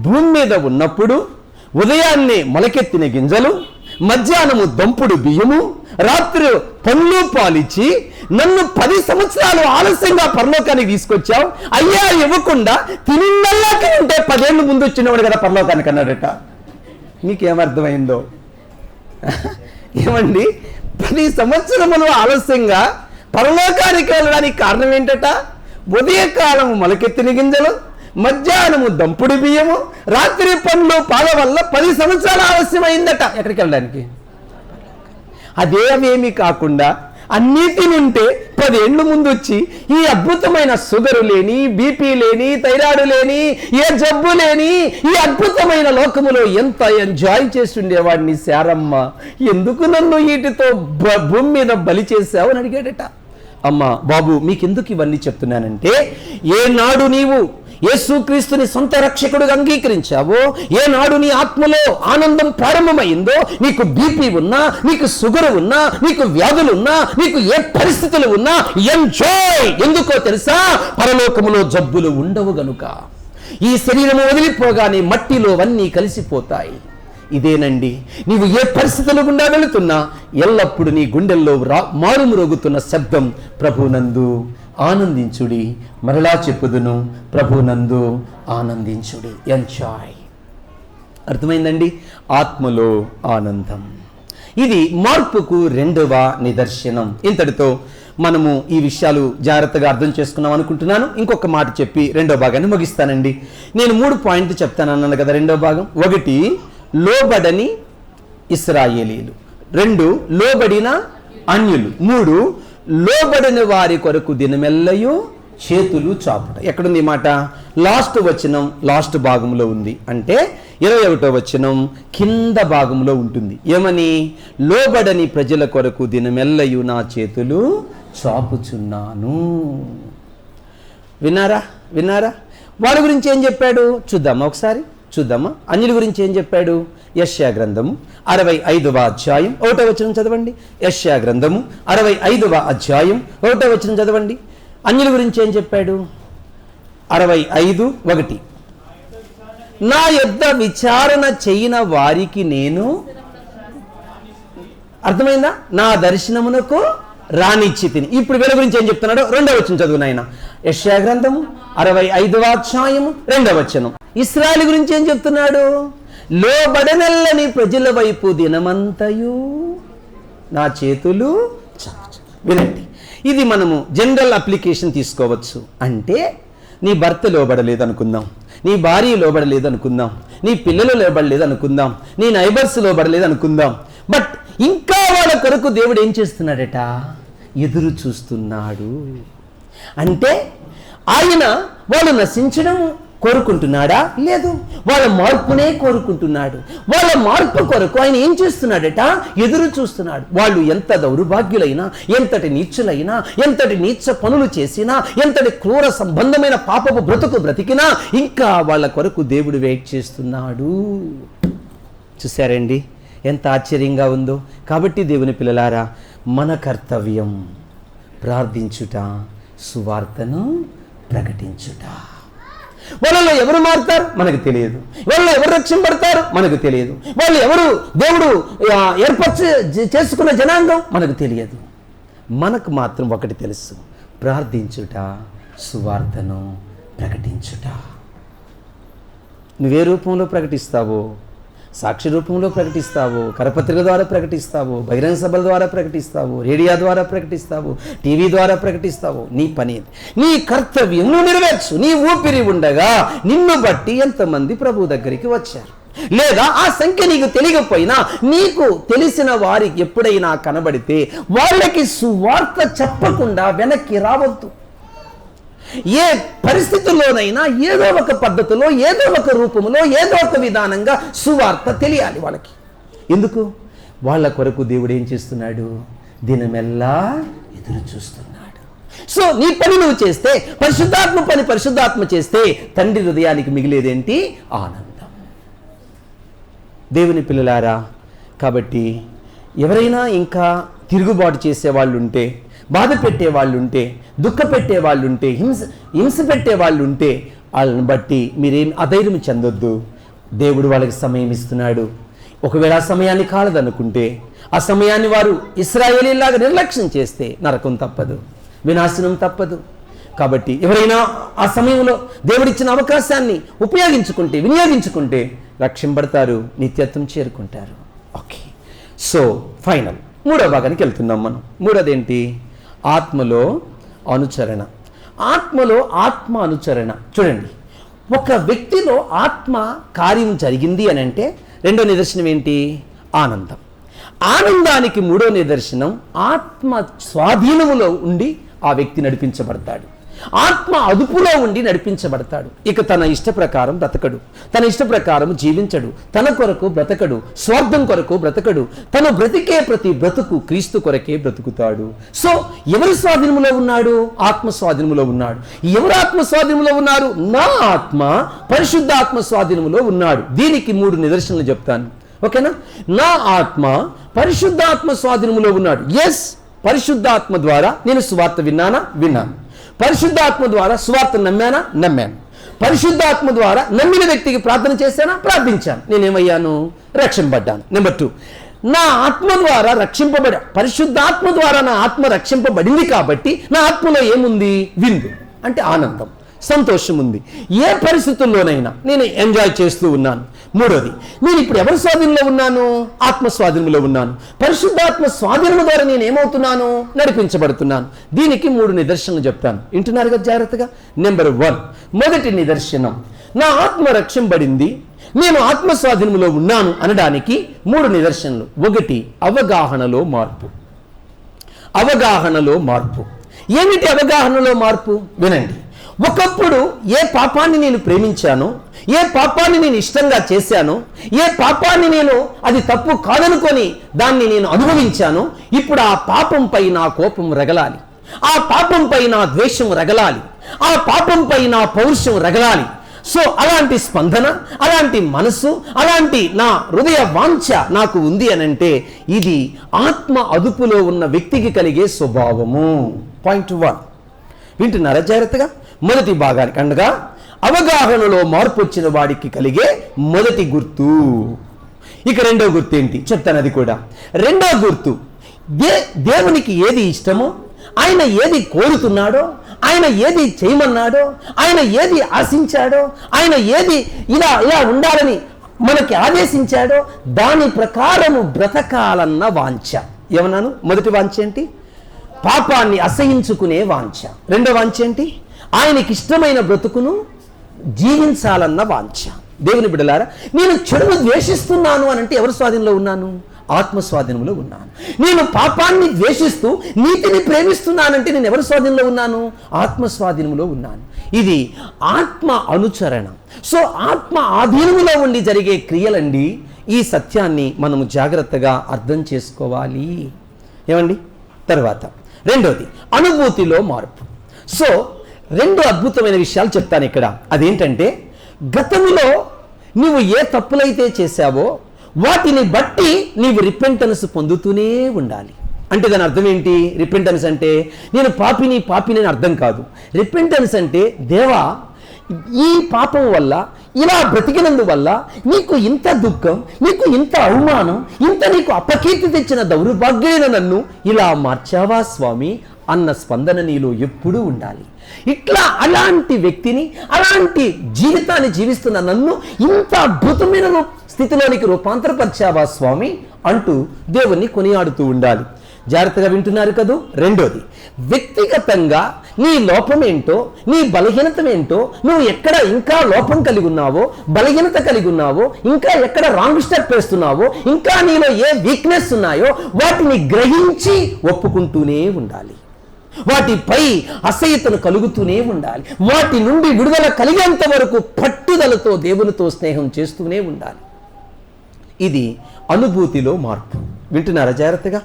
భూమి మీద ఉన్నప్పుడు ఉదయాన్నే మొలకెత్తిన గింజలు, మధ్యాహ్నము దంపుడు బియ్యము, రాత్రి పండ్లు పాలిచ్చి నన్ను 10 సంవత్సరాలు ఆలస్యంగా పరలోకానికి తీసుకొచ్చావు, అయ్యా ఇవ్వకుండా తినిందల్లా తింటే 10 ఏళ్ళు ముందు వచ్చినవాడు కదా పరలోకానికి అన్నాడట. మీకేమర్థమైందో? ఏమండి, 10 సంవత్సరములు ఆలస్యంగా పరలోకానికి వెళ్ళడానికి కారణం ఏంటట? ఉదయకాలము మొలకెత్తిన గింజలు, మధ్యాహ్నము దంపుడు బియ్యము, రాత్రి పండ్లు పాల వల్ల 10 సంవత్సరాలు ఆలస్యం అయిందట ఎక్కడికి వెళ్ళడానికి. అదేమేమీ కాకుండా అన్నిటి నుంటే 10 ఏళ్ళు ముందు వచ్చి ఈ అద్భుతమైన షుగరు లేని, బీపీ లేని, థైరాయిడ్ లేని, ఏ జబ్బు లేని ఈ అద్భుతమైన లోకములో ఎంత ఎంజాయ్ చేసి ఉండేవాడిని శారమ్మ, ఎందుకు నన్ను వీటితో భూమి మీద బలి చేశావు అని అడిగాడట. అమ్మ బాబు మీకెందుకు ఇవన్నీ చెప్తున్నానంటే, ఏనాడు నీవు యేసుక్రీస్తుని సొంత రక్షకుడుగా అంగీకరించావో, ఏనాడు నీ ఆత్మలో ఆనందం ప్రారంభమైందో, నీకు బీపీ ఉన్నా, నీకు షుగర్ ఉన్నా, నీకు వ్యాధులు ఉన్నా, నీకు ఏ పరిస్థితులు ఉన్నా ఎంజాయ్. ఎందుకో తెలుసా? పరలోకములో జబ్బులు ఉండవు గనుక. ఈ శరీరము వదిలిపోగానే మట్టిలో అన్నీ కలిసిపోతాయి. ఇదేనండి, నీవు ఏ పరిస్థితులు గుండా వెళుతున్నా ఎల్లప్పుడూ నీ గుండెల్లో మారుమ్రోగుతున్న శబ్దం, ప్రభునందు ఆనందించుడి. మరలా చెప్పుదును, ప్రభునందు ఆనందించుడి. ఎంజాయ్. అర్థమైందండి? ఆత్మలో ఆనందం. ఇది మార్పుకు 2వ నిదర్శనం. ఇంతటితో మనము ఈ విషయాలు జాగ్రత్తగా అర్థం చేసుకున్నాం అనుకుంటున్నాను. ఇంకొక మాట చెప్పి 2వ భాగాన్ని ముగిస్తానండి. నేను 3 పాయింట్లు చెప్తాను అన్నాను కదా. 2వ భాగం: 1 లోబడని ఇశ్రాయేలీలు, 2 లోబడిన అన్యులు, 3 లోబడిన వారి కొరకు దినమెల్లయూ చేతులు చాపుట. ఎక్కడుంది మాట? లాస్ట్ వచనం లాస్ట్ భాగంలో ఉంది. అంటే 21వ వచనం కింద భాగంలో ఉంటుంది. ఏమని? లోబడని ప్రజల కొరకు దినమెల్లయూ నా చేతులు చాపుచున్నాను. విన్నారా? వాళ్ళ గురించి ఏం చెప్పాడు చూద్దామా? ఒకసారి చూద్దామా? అన్యుల గురించి ఏం చెప్పాడు? యెషయా గ్రంథము 65వ అధ్యాయం 1వ వచనం చదవండి. యెషయా గ్రంథము 65వ అధ్యాయం 1వ వచనం చదవండి. అన్యుల గురించి ఏం చెప్పాడు? 65:1 నా యొద్ద విచారణ చేయన వారికి నేను, అర్థమైందా? నా దర్శనమునకు రానిచ్చి తిని. ఇప్పుడు వీళ్ళ గురించి ఏం చెప్తున్నాడు? 2వ వచనం చదువు నాయన. యెషయా గ్రంథము 65వ అధ్యాయము 2వ వచనం. ఇశ్రాయేలు గురించి ఏం చెప్తున్నాడు? లోబడనెల్లని ప్రజల వైపు దినమంతయు నా చేతులు చాచు. వినండి, ఇది మనము జనరల్ అప్లికేషన్ తీసుకోవచ్చు. అంటే నీ భర్త లోబడలేదు అనుకుందాం, నీ భార్య లోబడలేదు అనుకుందాం, నీ పిల్లలు లోబడలేదు అనుకుందాం, నీ నైబర్స్ లోబడలేదు అనుకుందాం. బట్ ఇంకా వాళ్ళ కొరకు దేవుడు ఏం చేస్తున్నాడట? ఎదురు చూస్తున్నాడు. అంటే ఆయన వాళ్ళు నశించడం కోరుకుంటున్నాడా? లేదు, వాళ్ళ మార్పునే కోరుకుంటున్నాడు. వాళ్ళ మార్పు కొరకు ఆయన ఏం చేస్తున్నాడట? ఎదురు చూస్తున్నాడు. వాళ్ళు ఎంత దౌర్భాగ్యులైనా, ఎంతటి నీచులైనా, ఎంతటి నీచ పనులు చేసినా, ఎంతటి క్రూర సంబంధమైన పాపపు బ్రతుకు బ్రతికినా ఇంకా వాళ్ళ కొరకు దేవుడు వెయిట్ చేస్తున్నాడు. చూశారండి ఎంత ఆశ్చర్యంగా ఉందో? కాబట్టి దేవుని పిల్లలారా, మన కర్తవ్యం ప్రార్థించుట, సువార్తను ప్రకటించుట. వాళ్ళలో ఎవరు మారుతారు మనకు తెలియదు, వాళ్ళలో ఎవరు రక్షింపడతారు మనకు తెలియదు, వాళ్ళు ఎవరు దేవుడు ఏర్పాటు చేసుకున్న జనాంగం మనకు తెలియదు. మనకు మాత్రం ఒకటి తెలుసు, ప్రార్థించుట, సువార్తను ప్రకటించుట. నువ్వే రూపంలో ప్రకటిస్తావో, సాక్షి రూపంలో ప్రకటిస్తావో, కరపత్రిక ద్వారా ప్రకటిస్తావో, బహిరంగ సభల ద్వారా ప్రకటిస్తావో, రేడియో ద్వారా ప్రకటిస్తావో, టీవీ ద్వారా ప్రకటిస్తావో, నీ పని, నీ కర్తవ్యం నువ్వు నెరవేర్చు. నీ ఊపిరి ఉండగా నిన్ను బట్టి ఎంతమంది ప్రభు దగ్గరికి వచ్చారు. లేదా ఆ సంఖ్య నీకు తెలియకపోయినా నీకు తెలిసిన వారికి ఎప్పుడైనా కనబడితే వాళ్ళకి సువార్త చెప్పకుండా వెనక్కి రావద్దు. ఏ పరిస్థితుల్లోనైనా ఏదో ఒక పద్ధతిలో, ఏదో ఒక రూపంలో, ఏదో ఒక విధానంగా సువార్త తెలియాలి వాళ్ళకి. ఎందుకు? వాళ్ళ కొరకు దేవుడు ఏం చేస్తున్నాడు? దినమెల్లా ఎదురు చూస్తున్నాడు. సో నీ పని నువ్వు చేస్తే, పరిశుద్ధాత్మ పని పరిశుద్ధాత్మ చేస్తే, తండ్రి హృదయానికి మిగిలేదేంటి? ఆనందం. దేవుని పిల్లలారా, కాబట్టి ఎవరైనా ఇంకా తిరుగుబాటు చేసేవాళ్ళు ఉంటే, బాధ పెట్టేవాళ్ళు ఉంటే, దుఃఖ పెట్టేవాళ్ళు ఉంటే, హింస పెట్టేవాళ్ళు ఉంటే, వాళ్ళని బట్టి మీరేం అధైర్యం చెందొద్దు. దేవుడు వాళ్ళకి సమయం ఇస్తున్నాడు. ఒకవేళ ఆ సమయాన్ని కాలదనుకుంటే, ఆ సమయాన్ని వారు ఇశ్రాయేలీలాగా నిర్లక్ష్యం చేస్తే నరకం తప్పదు, వినాశనం తప్పదు. కాబట్టి ఎవరైనా ఆ సమయంలో దేవుడిచ్చిన అవకాశాన్ని వినియోగించుకుంటే రక్షింపడతారు, నిత్యత్వం చేరుకుంటారు. ఓకే, సో ఫైనల్ మూడో భాగానికి వెళ్తున్నాం మనం. మూడోది ఏంటి? ఆత్మలో అనుచరణ. ఆత్మలో ఆత్మ అనుచరణ. చూడండి, ఒక వ్యక్తిలో ఆత్మ కార్యం జరిగింది అని అంటే రెండో నిదర్శనం ఏంటి? ఆనందం. ఆనందానికి మూడో నిదర్శనం ఆత్మ స్వాధీనములో ఉండి ఆ వ్యక్తి నడిపించబడతాడు. ఆత్మ అదుపులో ఉండి నడిపించబడతాడు. ఇక తన ఇష్ట ప్రకారం బ్రతకడు, తన ఇష్ట ప్రకారం జీవించడు, తన కొరకు బ్రతకడు, స్వార్థం కొరకు బ్రతకడు. తను బ్రతికే ప్రతి బ్రతుకు క్రీస్తు కొరకే బ్రతుకుతాడు. సో ఎవరి స్వాధీనములో ఉన్నాడు? ఆత్మ స్వాధీనములో ఉన్నాడు. ఎవరు ఆత్మ స్వాధీనములో ఉన్నారు? నా ఆత్మ పరిశుద్ధాత్మ స్వాధీనములో ఉన్నాడు. దీనికి 3 నిదర్శనలు చెప్తాను, ఓకేనా? నా ఆత్మ పరిశుద్ధాత్మ స్వాధీనములో ఉన్నాడు. ఎస్, పరిశుద్ధాత్మ ద్వారా నేను సువార్త విన్నాను. పరిశుద్ధాత్మ ద్వారా సువార్త నమ్మాను. పరిశుద్ధాత్మ ద్వారా నమ్మిన వ్యక్తికి ప్రార్థన చేశానా? ప్రార్థించాను. నేనేమయ్యాను? రక్షింపబడ్డాను. నెంబర్ 2, నా ఆత్మ ద్వారా పరిశుద్ధాత్మ ద్వారా నా ఆత్మ రక్షింపబడింది కాబట్టి నా ఆత్మలో ఏముంది? విందు అంటే ఆనందం, సంతోషం ఉంది. ఏ పరిస్థితుల్లోనైనా నేను ఎంజాయ్ చేస్తూ ఉన్నాను. మూడోది, నేను ఇప్పుడు ఎవరి స్వాధీనంలో ఉన్నాను? ఆత్మ స్వాధీనంలో ఉన్నాను. పరిశుద్ధాత్మ స్వాధీనం ద్వారా నేను ఏమవుతున్నాను? నడిపించబడుతున్నాను. దీనికి 3 నిదర్శనలు చెప్తాను. వింటున్నారు కదా జాగ్రత్తగా? నెంబర్ 1, మొదటి నిదర్శనం, నా ఆత్మ రక్షింపబడింది, నేను ఆత్మ స్వాధీనంలో ఉన్నాను అనడానికి 3 నిదర్శనలు. 1, అవగాహనలో మార్పు. అవగాహనలో మార్పు ఏమిటి? అవగాహనలో మార్పు వినండి. ఒకప్పుడు ఏ పాపాన్ని నేను ప్రేమించానో, ఏ పాపాన్ని నేను ఇష్టంగా చేశానో, ఏ పాపాన్ని నేను అది తప్పు కాదనుకొని దాన్ని నేను అనుభవించానో, ఇప్పుడు ఆ పాపంపై నా కోపం రగలాలి, ఆ పాపంపై నా ద్వేషం రగలాలి, ఆ పాపంపై నా పౌరుషం రగలాలి. సో అలాంటి స్పందన, అలాంటి మనసు, అలాంటి నా హృదయ వాంఛ నాకు ఉంది అనంటే ఇది ఆత్మ అదుపులో ఉన్న వ్యక్తికి కలిగే స్వభావము. పాయింట్ 1 వింటున్నారా జాగ్రత్తగా? మొదటి భాగానికి అనగా అవగాహనలో మార్పు వచ్చిన వాడికి కలిగే మొదటి గుర్తు. ఇక రెండో గుర్తు ఏంటి చెప్తాను, అది కూడా. రెండో గుర్తు, దేవునికి ఏది ఇష్టమో, ఆయన ఏది కోరుతున్నాడో, ఆయన ఏది చేయమన్నాడో, ఆయన ఏది ఆశించాడో, ఆయన ఏది ఇలా ఉండాలని మనకి ఆదేశించాడో దాని ప్రకారము బ్రతకాలన్న వాంఛ. ఏమన్నాను? మొదటి వాంఛ ఏంటి? పాపాన్ని అసహించుకునే వాంఛ. రెండో వాంఛ ఏంటి? ఆయనకి ఇష్టమైన బ్రతుకును జీవించాలన్న వాంఛ. దేవుని బిడ్డలారా, నేను చెడును ద్వేషిస్తున్నాను అనంటే ఎవరి స్వాధీనంలో ఉన్నాను? ఆత్మ స్వాధీనంలో ఉన్నాను. నేను పాపాన్ని ద్వేషిస్తూ నీతిని ప్రేమిస్తున్నానంటే నేను ఎవరి స్వాధీనంలో ఉన్నాను? ఆత్మ స్వాధీనంలో ఉన్నాను. ఇది ఆత్మ అనుచరణ. సో ఆత్మ ఆధీనంలో ఉండి జరిగే క్రియలండి. ఈ సత్యాన్ని మనము జాగ్రత్తగా అర్థం చేసుకోవాలి. ఏమండి? తర్వాత రెండోది, అనుభూతిలో మార్పు. సో 2 అద్భుతమైన విషయాలు చెప్తాను ఇక్కడ. అదేంటంటే, గతంలో నువ్వు ఏ తప్పులైతే చేశావో వాటిని బట్టి నీవు రిపెంటెన్స్ పొందుతూనే ఉండాలి. అంటే దాని అర్థం ఏంటి? రిపెంటెన్స్ అంటే నేను పాపిని అని అర్థం కాదు. రిపెంటెన్స్ అంటే, దేవా ఈ పాపం వల్ల, ఇలా బ్రతికినందువల్ల నీకు ఇంత దుఃఖం, నీకు ఇంత అవమానం, ఇంత నీకు అపకీర్తి తెచ్చిన దౌర్భాగ్యమైన నన్ను ఇలా మార్చావా స్వామి అన్న స్పందన నీలో ఎప్పుడూ ఉండాలి. ఇట్లా అలాంటి వ్యక్తిని, అలాంటి జీవితాన్ని జీవిస్తున్న నన్ను ఇంత అద్భుతమైన స్థితిలోనికి రూపాంతరపరిచావా స్వామి అంటూ దేవుణ్ణి కొనియాడుతూ ఉండాలి. జాగ్రత్తగా వింటున్నారు కదూ. రెండోది, వ్యక్తిగతంగా నీ లోపం ఏంటో, నీ బలహీనత ఏంటో, నువ్వు ఎక్కడ ఇంకా లోపం కలిగి ఉన్నావో, బలహీనత కలిగి ఉన్నావో, ఇంకా ఎక్కడ రాంగ్ స్టెప్ వేస్తున్నావో, ఇంకా నీలో ఏ వీక్నెస్ ఉన్నాయో వాటిని గ్రహించి ఒప్పుకుంటూనే ఉండాలి. వాటిపై అసహ్యతను కలుగుతూనే ఉండాలి. వాటి నుండి విడుదల కలిగేంత వరకు పట్టుదలతో దేవునితో స్నేహం చేస్తూనే ఉండాలి. ఇది అనుభూతిలో మార్పు. వింటున్నారా జాగ్రత్తగా?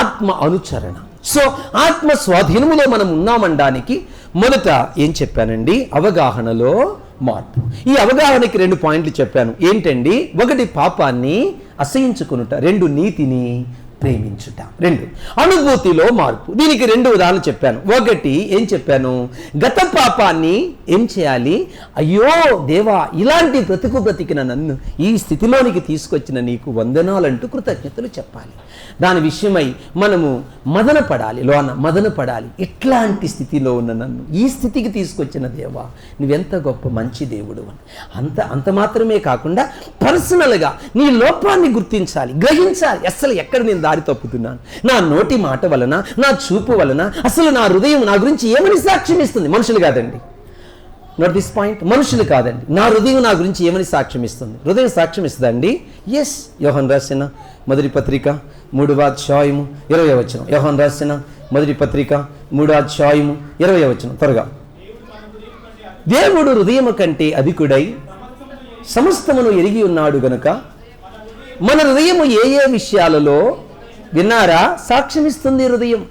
ఆత్మ అనుచరణ. సో ఆత్మ స్వాధీనములో మనం ఉన్నామనడానికి మొదట ఏం చెప్పానండి? అవగాహనలో మార్పు. ఈ అవగాహనకి 2 పాయింట్లు చెప్పాను. ఏంటండి? 1 పాపాన్ని అసహించుకొనుట, 2 నీతిని ప్రేమించుట. 2 అనుభూతిలో మార్పు. దీనికి 2 ఉదాహరణలు చెప్పాను. 1 ఏం చెప్పాను? గత పాపాన్ని ఏం చేయాలి? అయ్యో దేవా, ఇలాంటి బ్రతికిన నన్ను ఈ స్థితిలోనికి తీసుకొచ్చిన నీకు వందనాలంటూ కృతజ్ఞతలు చెప్పాలి. దాని విషయమై మనము మదన పడాలి. ఇట్లాంటి స్థితిలో ఉన్న నన్ను ఈ స్థితికి తీసుకొచ్చిన దేవా, నువ్వెంత గొప్ప మంచి దేవుడు అని అంత మాత్రమే కాకుండా పర్సనల్గా నీ లోపాన్ని గుర్తించాలి, గ్రహించాలి. అసలు ఎక్కడ నేను దారి తప్పుతున్నాను, నా నోటి మాట వలన, నా చూపు వలన అసలు నా హృదయం నా గురించి ఏమని సాక్ష్యం ఇస్తుంది? మనుషులు కాదండి, నోట్ దిస్ పాయింట్, మనుషులు కాదండి. నా హృదయం నా గురించి ఏమని సాక్ష్యం ఇస్తుంది? హృదయం సాక్ష్యం ఇస్తుందండి. ఎస్, యోహాను రాసిన మొదటి పత్రిక 3వ అధ్యాయము 20వ వచనం. యోహాను రాసిన మొదటి పత్రిక 3వ అధ్యాయము 20వ వచనం. త్వరగా. దేవుడు హృదయము కంటే అధికుడై సమస్తమును ఎరిగి ఉన్నాడు గనుక మన హృదయము ఏ విషయాలలో విన్నారా సాక్ష్యమిస్తుంది. హృదయం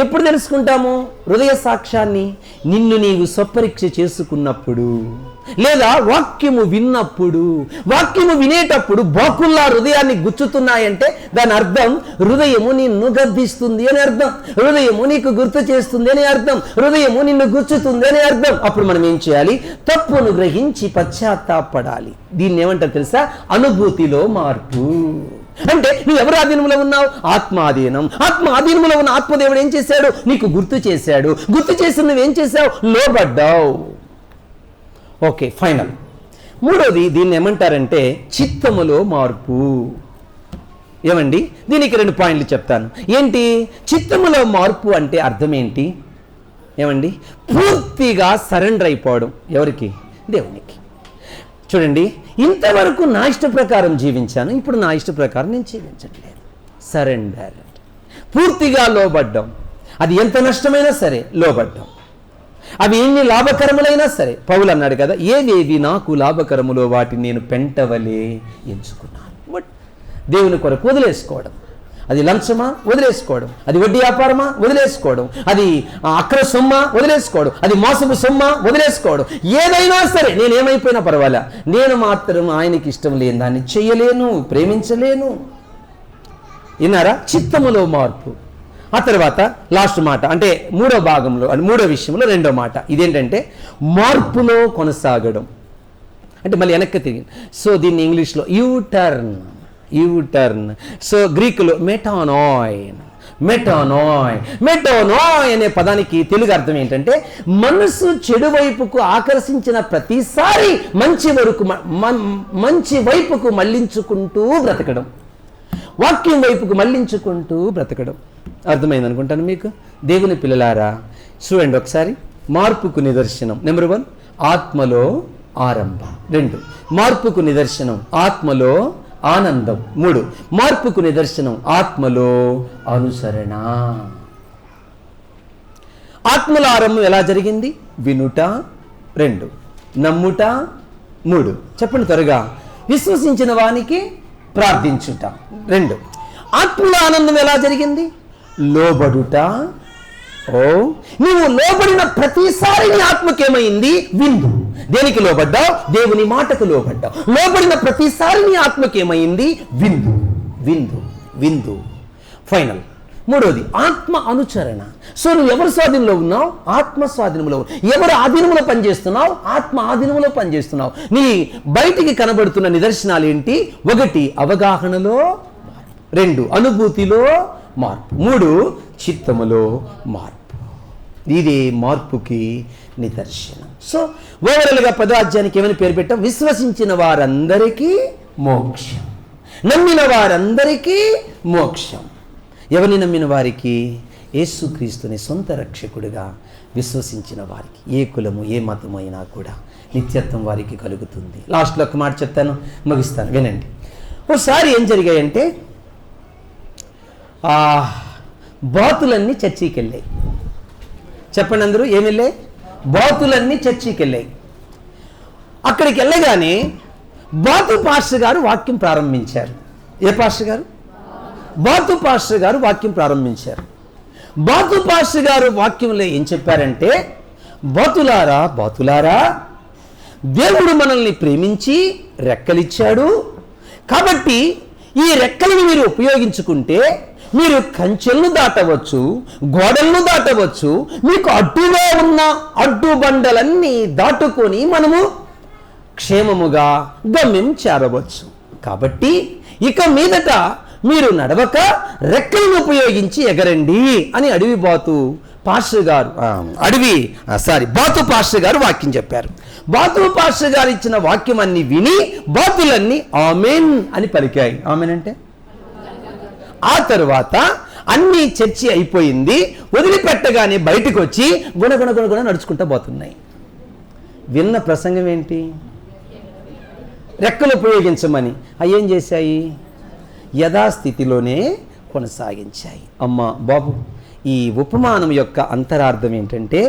ఎప్పుడు తెలుసుకుంటాము హృదయ సాక్ష్యాన్ని? నిన్ను నీవు స్వపరీక్ష చేసుకున్నప్పుడు, లేదా వాక్యము విన్నప్పుడు. వాక్యము వినేటప్పుడు బాకుల్లా హృదయాన్ని గుచ్చుతున్నాయంటే దాని అర్థం హృదయము నిన్ను గద్దిస్తుంది అని అర్థం, హృదయము నీకు గుర్తు చేస్తుంది అని అర్థం, హృదయము నిన్ను గుచ్చుతుంది అని అర్థం. అప్పుడు మనం ఏం చేయాలి? తప్పును గ్రహించి పశ్చాత్తాపడాలి. దీన్ని ఏమంటారు తెలుసా? అనుభూతిలో మార్పు. అంటే నువ్వు ఎవరు ఆధీనంలో ఉన్నావు? ఆత్మాధీనం. ఆత్మాధీనంలో ఉన్న ఆత్మదేవుడు ఏం చేశాడు? నీకు గుర్తు చేశాడు. గుర్తు చేసి నువ్వేం చేశావు? లోబడ్డావు. Okay, final. 3వది, దీన్ని ఏమంటారంటే చిత్తములో మార్పు. ఏమండి? దీనికి 2 పాయింట్లు చెప్తాను. ఏంటి చిత్తములో మార్పు అంటే? అర్థం ఏంటి? ఏమండి? పూర్తిగా సరెండర్ అయిపోవడం. ఎవరికి? దేవునికి. చూడండి, ఇంతవరకు నా ఇష్ట ప్రకారం జీవించాను, ఇప్పుడు నా ఇష్ట ప్రకారం నేను జీవించట్లేదు. సరెండర్, పూర్తిగా లోబడ్డం. అది ఎంత నష్టమైనా సరే లోబడ్డం. అవి ఎన్ని లాభకరములైనా సరే. పౌలు అన్నాడు కదా, ఏవేవి నాకు లాభకరములో వాటిని నేను పెంటవలే ఎంచుకున్నాను. బట్ దేవుని కొరకు వదిలేసుకోవడం. అది లంచమా? వదిలేసుకోవడం. అది వడ్డీ వ్యాపారమా? వదిలేసుకోవడం. అది అక్ర సొమ్మా? వదిలేసుకోవడం. అది మోసపు సొమ్మా? వదిలేసుకోవడం. ఏదైనా సరే, నేనేమైపోయినా పర్వాలే, నేను మాత్రం ఆయనకి ఇష్టం లేని దాన్ని చేయలేను, ప్రేమించలేను. విన్నారా? చిత్తములో మార్పు. ఆ తర్వాత లాస్ట్ మాట, అంటే 3వ భాగంలో, 3వ విషయంలో 2వ మాట ఇదేంటంటే మార్పులో కొనసాగడం. అంటే మళ్ళీ వెనక్కి తిరిగి. సో దీన్ని ఇంగ్లీష్లో యూ టర్న్. సో గ్రీకులో మెటానాయ్ అనే పదానికి తెలుగు అర్థం ఏంటంటే మనసు చెడు వైపుకు ఆకర్షించిన ప్రతిసారి మంచి వైపుకు మళ్లించుకుంటూ బ్రతకడం, వాక్యం వైపుకు మళ్లించుకుంటూ బ్రతకడం. అర్థమైంది అనుకుంటాను మీకు. దేవుని పిల్లలారా, చూడండి ఒకసారి. మార్పుకు నిదర్శనం నెంబర్ 1 ఆత్మలో ఆరంభం. 2 మార్పుకు నిదర్శనం ఆత్మలో ఆనందం. 3 మార్పుకు నిదర్శనం ఆత్మలో అనుసరణ. ఆత్మల ఆరంభం ఎలా జరిగింది? వినుట. 2 నమ్ముట. 3 చెప్పండి త్వరగా. విశ్వసించిన వానికి ప్రార్థించుట. 2 ఆత్మల ఆనందం ఎలా జరిగింది? లోబడుట. నువ్వు లోబడిన ప్రతిసారి నీ ఆత్మకేమైంది? విందు. దేనికి లోబడ్డావు? దేవుని మాటకు లోబడ్డావు. లోబడిన ప్రతిసారి నీ ఆత్మకేమైంది? విందు. ఫైనల్ మూడోది ఆత్మ అనుచరణ. సో నువ్వు ఎవరి స్వాధీనంలో ఉన్నావు? ఆత్మ స్వాధీనంలో ఉన్నావు. ఎవరు ఆధీనంలో పనిచేస్తున్నావు? ఆత్మ ఆధీనంలో పనిచేస్తున్నావు. నీ బయటికి కనబడుతున్న నిదర్శనాలు ఏంటి? 1 అవగాహనలో మార్పు, 2 అనుభూతిలో మార్పు, 3 చిత్తములో మార్పు. ఇది మార్పుకి నిదర్శనం. సో ఓవరాల్గా 10వ అధ్యాయానికి ఏమని పేరు పెట్టాం? విశ్వసించిన వారందరికీ మోక్షం, నమ్మిన వారందరికీ మోక్షం. ఎవరిని నమ్మిన వారికి? యేసుక్రీస్తుని సొంత రక్షకుడిగా విశ్వసించిన వారికి ఏ కులము ఏ మతము అయినా కూడా నిత్యత్వం వారికి కలుగుతుంది. లాస్ట్లో ఒక మాట చెప్తాను, ముగిస్తాను, వినండి. ఒకసారి ఏం జరిగాయంటే బాతులన్నీ చర్చికి వెళ్ళాయి. చెప్పండి అందరూ, ఏమి వెళ్ళాయి? బాతులన్నీ చర్చికి వెళ్ళాయి. అక్కడికి వెళ్ళగానే బాతు పాస్టర్ గారు వాక్యం ప్రారంభించారు. ఏ పాస్టర్ గారు? బాతు పాస్టర్ గారు వాక్యం ప్రారంభించారు. బాతు పాస్టర్ గారు వాక్యంలో ఏం చెప్పారంటే, బాతులారా బాతులారా, దేవుడు మనల్ని ప్రేమించి రెక్కలిచ్చాడు. కాబట్టి ఈ రెక్కలను మీరు ఉపయోగించుకుంటే మీరు కంచెలను దాటవచ్చు, గోడలను దాటవచ్చు, మీకు అడ్డుగా ఉన్న అడ్డుబండలన్నీ దాటుకొని మనము క్షేమముగా గమ్యం చేరవచ్చు. కాబట్టి ఇక మీదట మీరు నడవక రెక్కలను ఉపయోగించి ఎగరండి అని బాతు పాస్టర్ గారు వాక్యం చెప్పారు. బాతు పాస్టర్ గారు ఇచ్చిన వాక్యం అన్ని విని బాతులన్నీ ఆమెన్ అని పలికాయి. ఆమెన్ అంటే ఆ తరువాత అన్ని చర్చి అయిపోయింది. వదిలిపెట్టగానే బయటకు వచ్చి గుణ నడుచుకుంటూ పోతున్నాయి. విన్న ప్రసంగం ఏంటి? రెక్కలు ఉపయోగించమని. అవి ఏం చేశాయి? యథాస్థితిలోనే కొనసాగించాయి. అమ్మ బాబు, ఈ ఉపమానం యొక్క అంతరార్థం ఏంటంటే,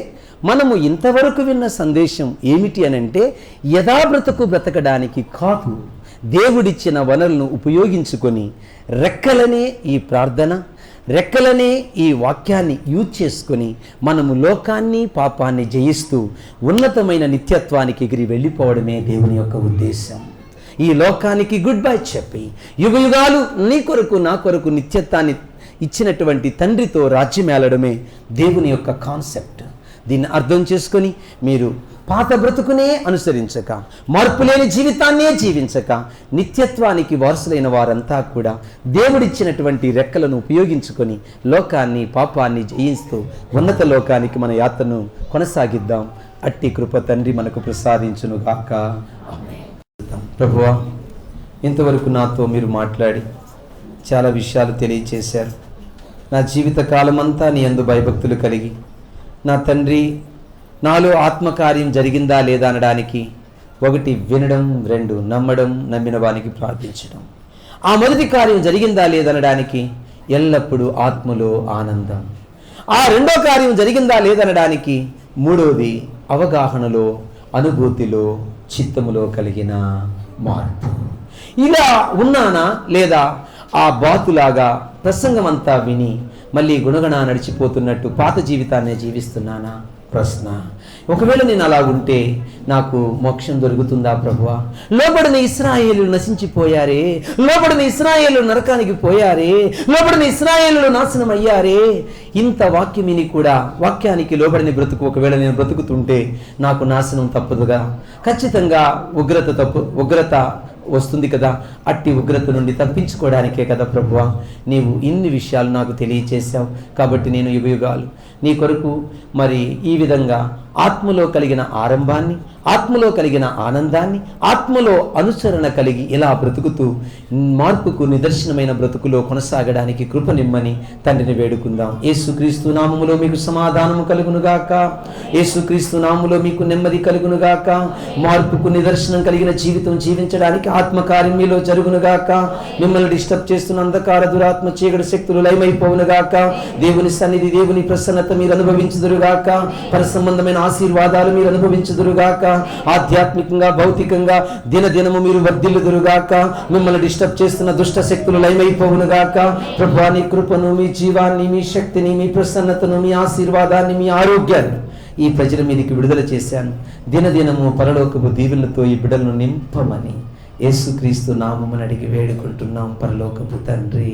మనము ఇంతవరకు విన్న సందేశం ఏమిటి అనంటే, యథాబ్రతకు బ్రతకడానికి కాదు, దేవుడిచ్చిన వనరులను ఉపయోగించుకొని రెక్కలనే ఈ ప్రార్థన, రెక్కలనే ఈ వాక్యాన్ని యూజ్ చేసుకొని మనము లోకాన్ని పాపాన్ని జయిస్తూ ఉన్నతమైన నిత్యత్వానికి ఎగిరి వెళ్ళిపోవడమే దేవుని యొక్క ఉద్దేశం. ఈ లోకానికి గుడ్ బై చెప్పి యుగయుగాలు నీ కొరకు నా కొరకు నిత్యత్వాన్ని ఇచ్చినటువంటి తండ్రితో రాజ్యమేలడమే దేవుని యొక్క కాన్సెప్ట్. దీన్ని అర్థం చేసుకొని మీరు పాత బ్రతుకునే అనుసరించక, మార్పు లేని జీవితాన్నే జీవించక, నిత్యత్వానికి వారసులైన వారంతా కూడా దేవుడిచ్చినటువంటి రెక్కలను ఉపయోగించుకొని లోకాన్ని పాపాన్ని జయిస్తూ ఉన్నత లోకానికి మన యాత్రను కొనసాగిద్దాం. అట్టి కృప తండ్రి మనకు ప్రసాదించునుగాక. ఆమేన్. ప్రభువా, ఇంతవరకు నాతో మీరు మాట్లాడి చాలా విషయాలు తెలియచేశారు. నా జీవిత కాలమంతా నీ యందు భయభక్తులు కలిగి, నా తండ్రి నాలో ఆత్మకార్యం జరిగిందా లేదా అనడానికి 1 వినడం, 2 నమ్మడం, నమ్మిన వానికి ప్రార్థించడం. ఆ మొదటి కార్యం జరిగిందా లేదనడానికి ఎల్లప్పుడూ ఆత్మలో ఆనందం. ఆ రెండో కార్యం జరిగిందా లేదనడానికి 3వది అవగాహనలో, అనుభూతిలో, చిత్తములో కలిగిన మార్పు. ఇలా ఉన్నానా లేదా ఆ బాతులాగా ప్రసంగం అంతా విని మళ్ళీ గుణగణ నడిచిపోతున్నట్టు పాత జీవితాన్ని జీవిస్తున్నానా? ప్రశ్న. ఒకవేళ నేను అలా ఉంటే నాకు మోక్షం దొరుకుతుందా ప్రభువా? లోబడిన ఇశ్రాయేలు నశించిపోయారే, లోబడిన ఇశ్రాయేలు నరకానికి పోయారే, లోబడిన ఇశ్రాయేలు నాశనం అయ్యారే. ఇంత వాక్యమిని కూడా వాక్యానికి లోబడిన బ్రతుకు ఒకవేళ నేను బ్రతుకుతుంటే నాకు నాశనం తప్పదుగా. ఖచ్చితంగా ఉగ్రత వస్తుంది కదా. అట్టి ఉగ్రత నుండి తప్పించుకోవడానికే కదా ప్రభువా నీవు ఇన్ని విషయాలు నాకు తెలియచేశావు. కాబట్టి నేను యుగయుగాలు నీ కొరకు మరి ఈ విధంగా ఆత్మలో కలిగిన ఆరంభాన్ని, ఆత్మలో కలిగిన ఆనందాన్ని, ఆత్మలో అనుసరణ కలిగి ఇలా బ్రతుకుతూ మార్పుకు నిదర్శనమైన బ్రతుకులో కొనసాగడానికి కృప నిమ్మని తండ్రిని వేడుకుందాం. యేసుక్రీస్తు నామములో మీకు సమాధానము కలుగునుగాక. యేసుక్రీస్తు నామములో మీకు నెమ్మది కలుగునుగాక. మార్పుకు నిదర్శనం కలిగిన జీవితం జీవించడానికి ఆత్మకార్యం మీలో జరుగునుగాక. మిమ్మల్ని డిస్టర్బ్ చేస్తున్న అంధకార దురాత్మ చీకటి శక్తులు లయమైపోవునుగాక. దేవుని సన్నిధి, దేవుని ప్రసన్నత మీరు అనుభవించుదురుగాక. పరసంబంధమైన ఆశీర్వాదాలు మీరు అనుభవించుదురుగాక. ఆధ్యాత్మికంగా, భౌతికంగా దినదినము మీరు వర్ధిల్లుదురుగాక. మిమ్మల్ని డిస్టర్బ్ చేస్తున్న దుష్ట శక్తులు లయమైపోవునుగాక. ప్రభువా నీ కృపను, మీ జీవాన్ని, మీ శక్తిని, మీ ప్రసన్నతను, మీ ఆశీర్వాదాన్ని, మీ ఆరోగ్యాన్ని ఈ ప్రజల మీదకి విడుదల చేశాను. దినదినము పరలోకపు దీవెనలతో ఈ బిడ్డలను నింపమని యేసుక్రీస్తు నామమున అడిగి వేడుకుంటున్నాం పరలోకపు తండ్రి.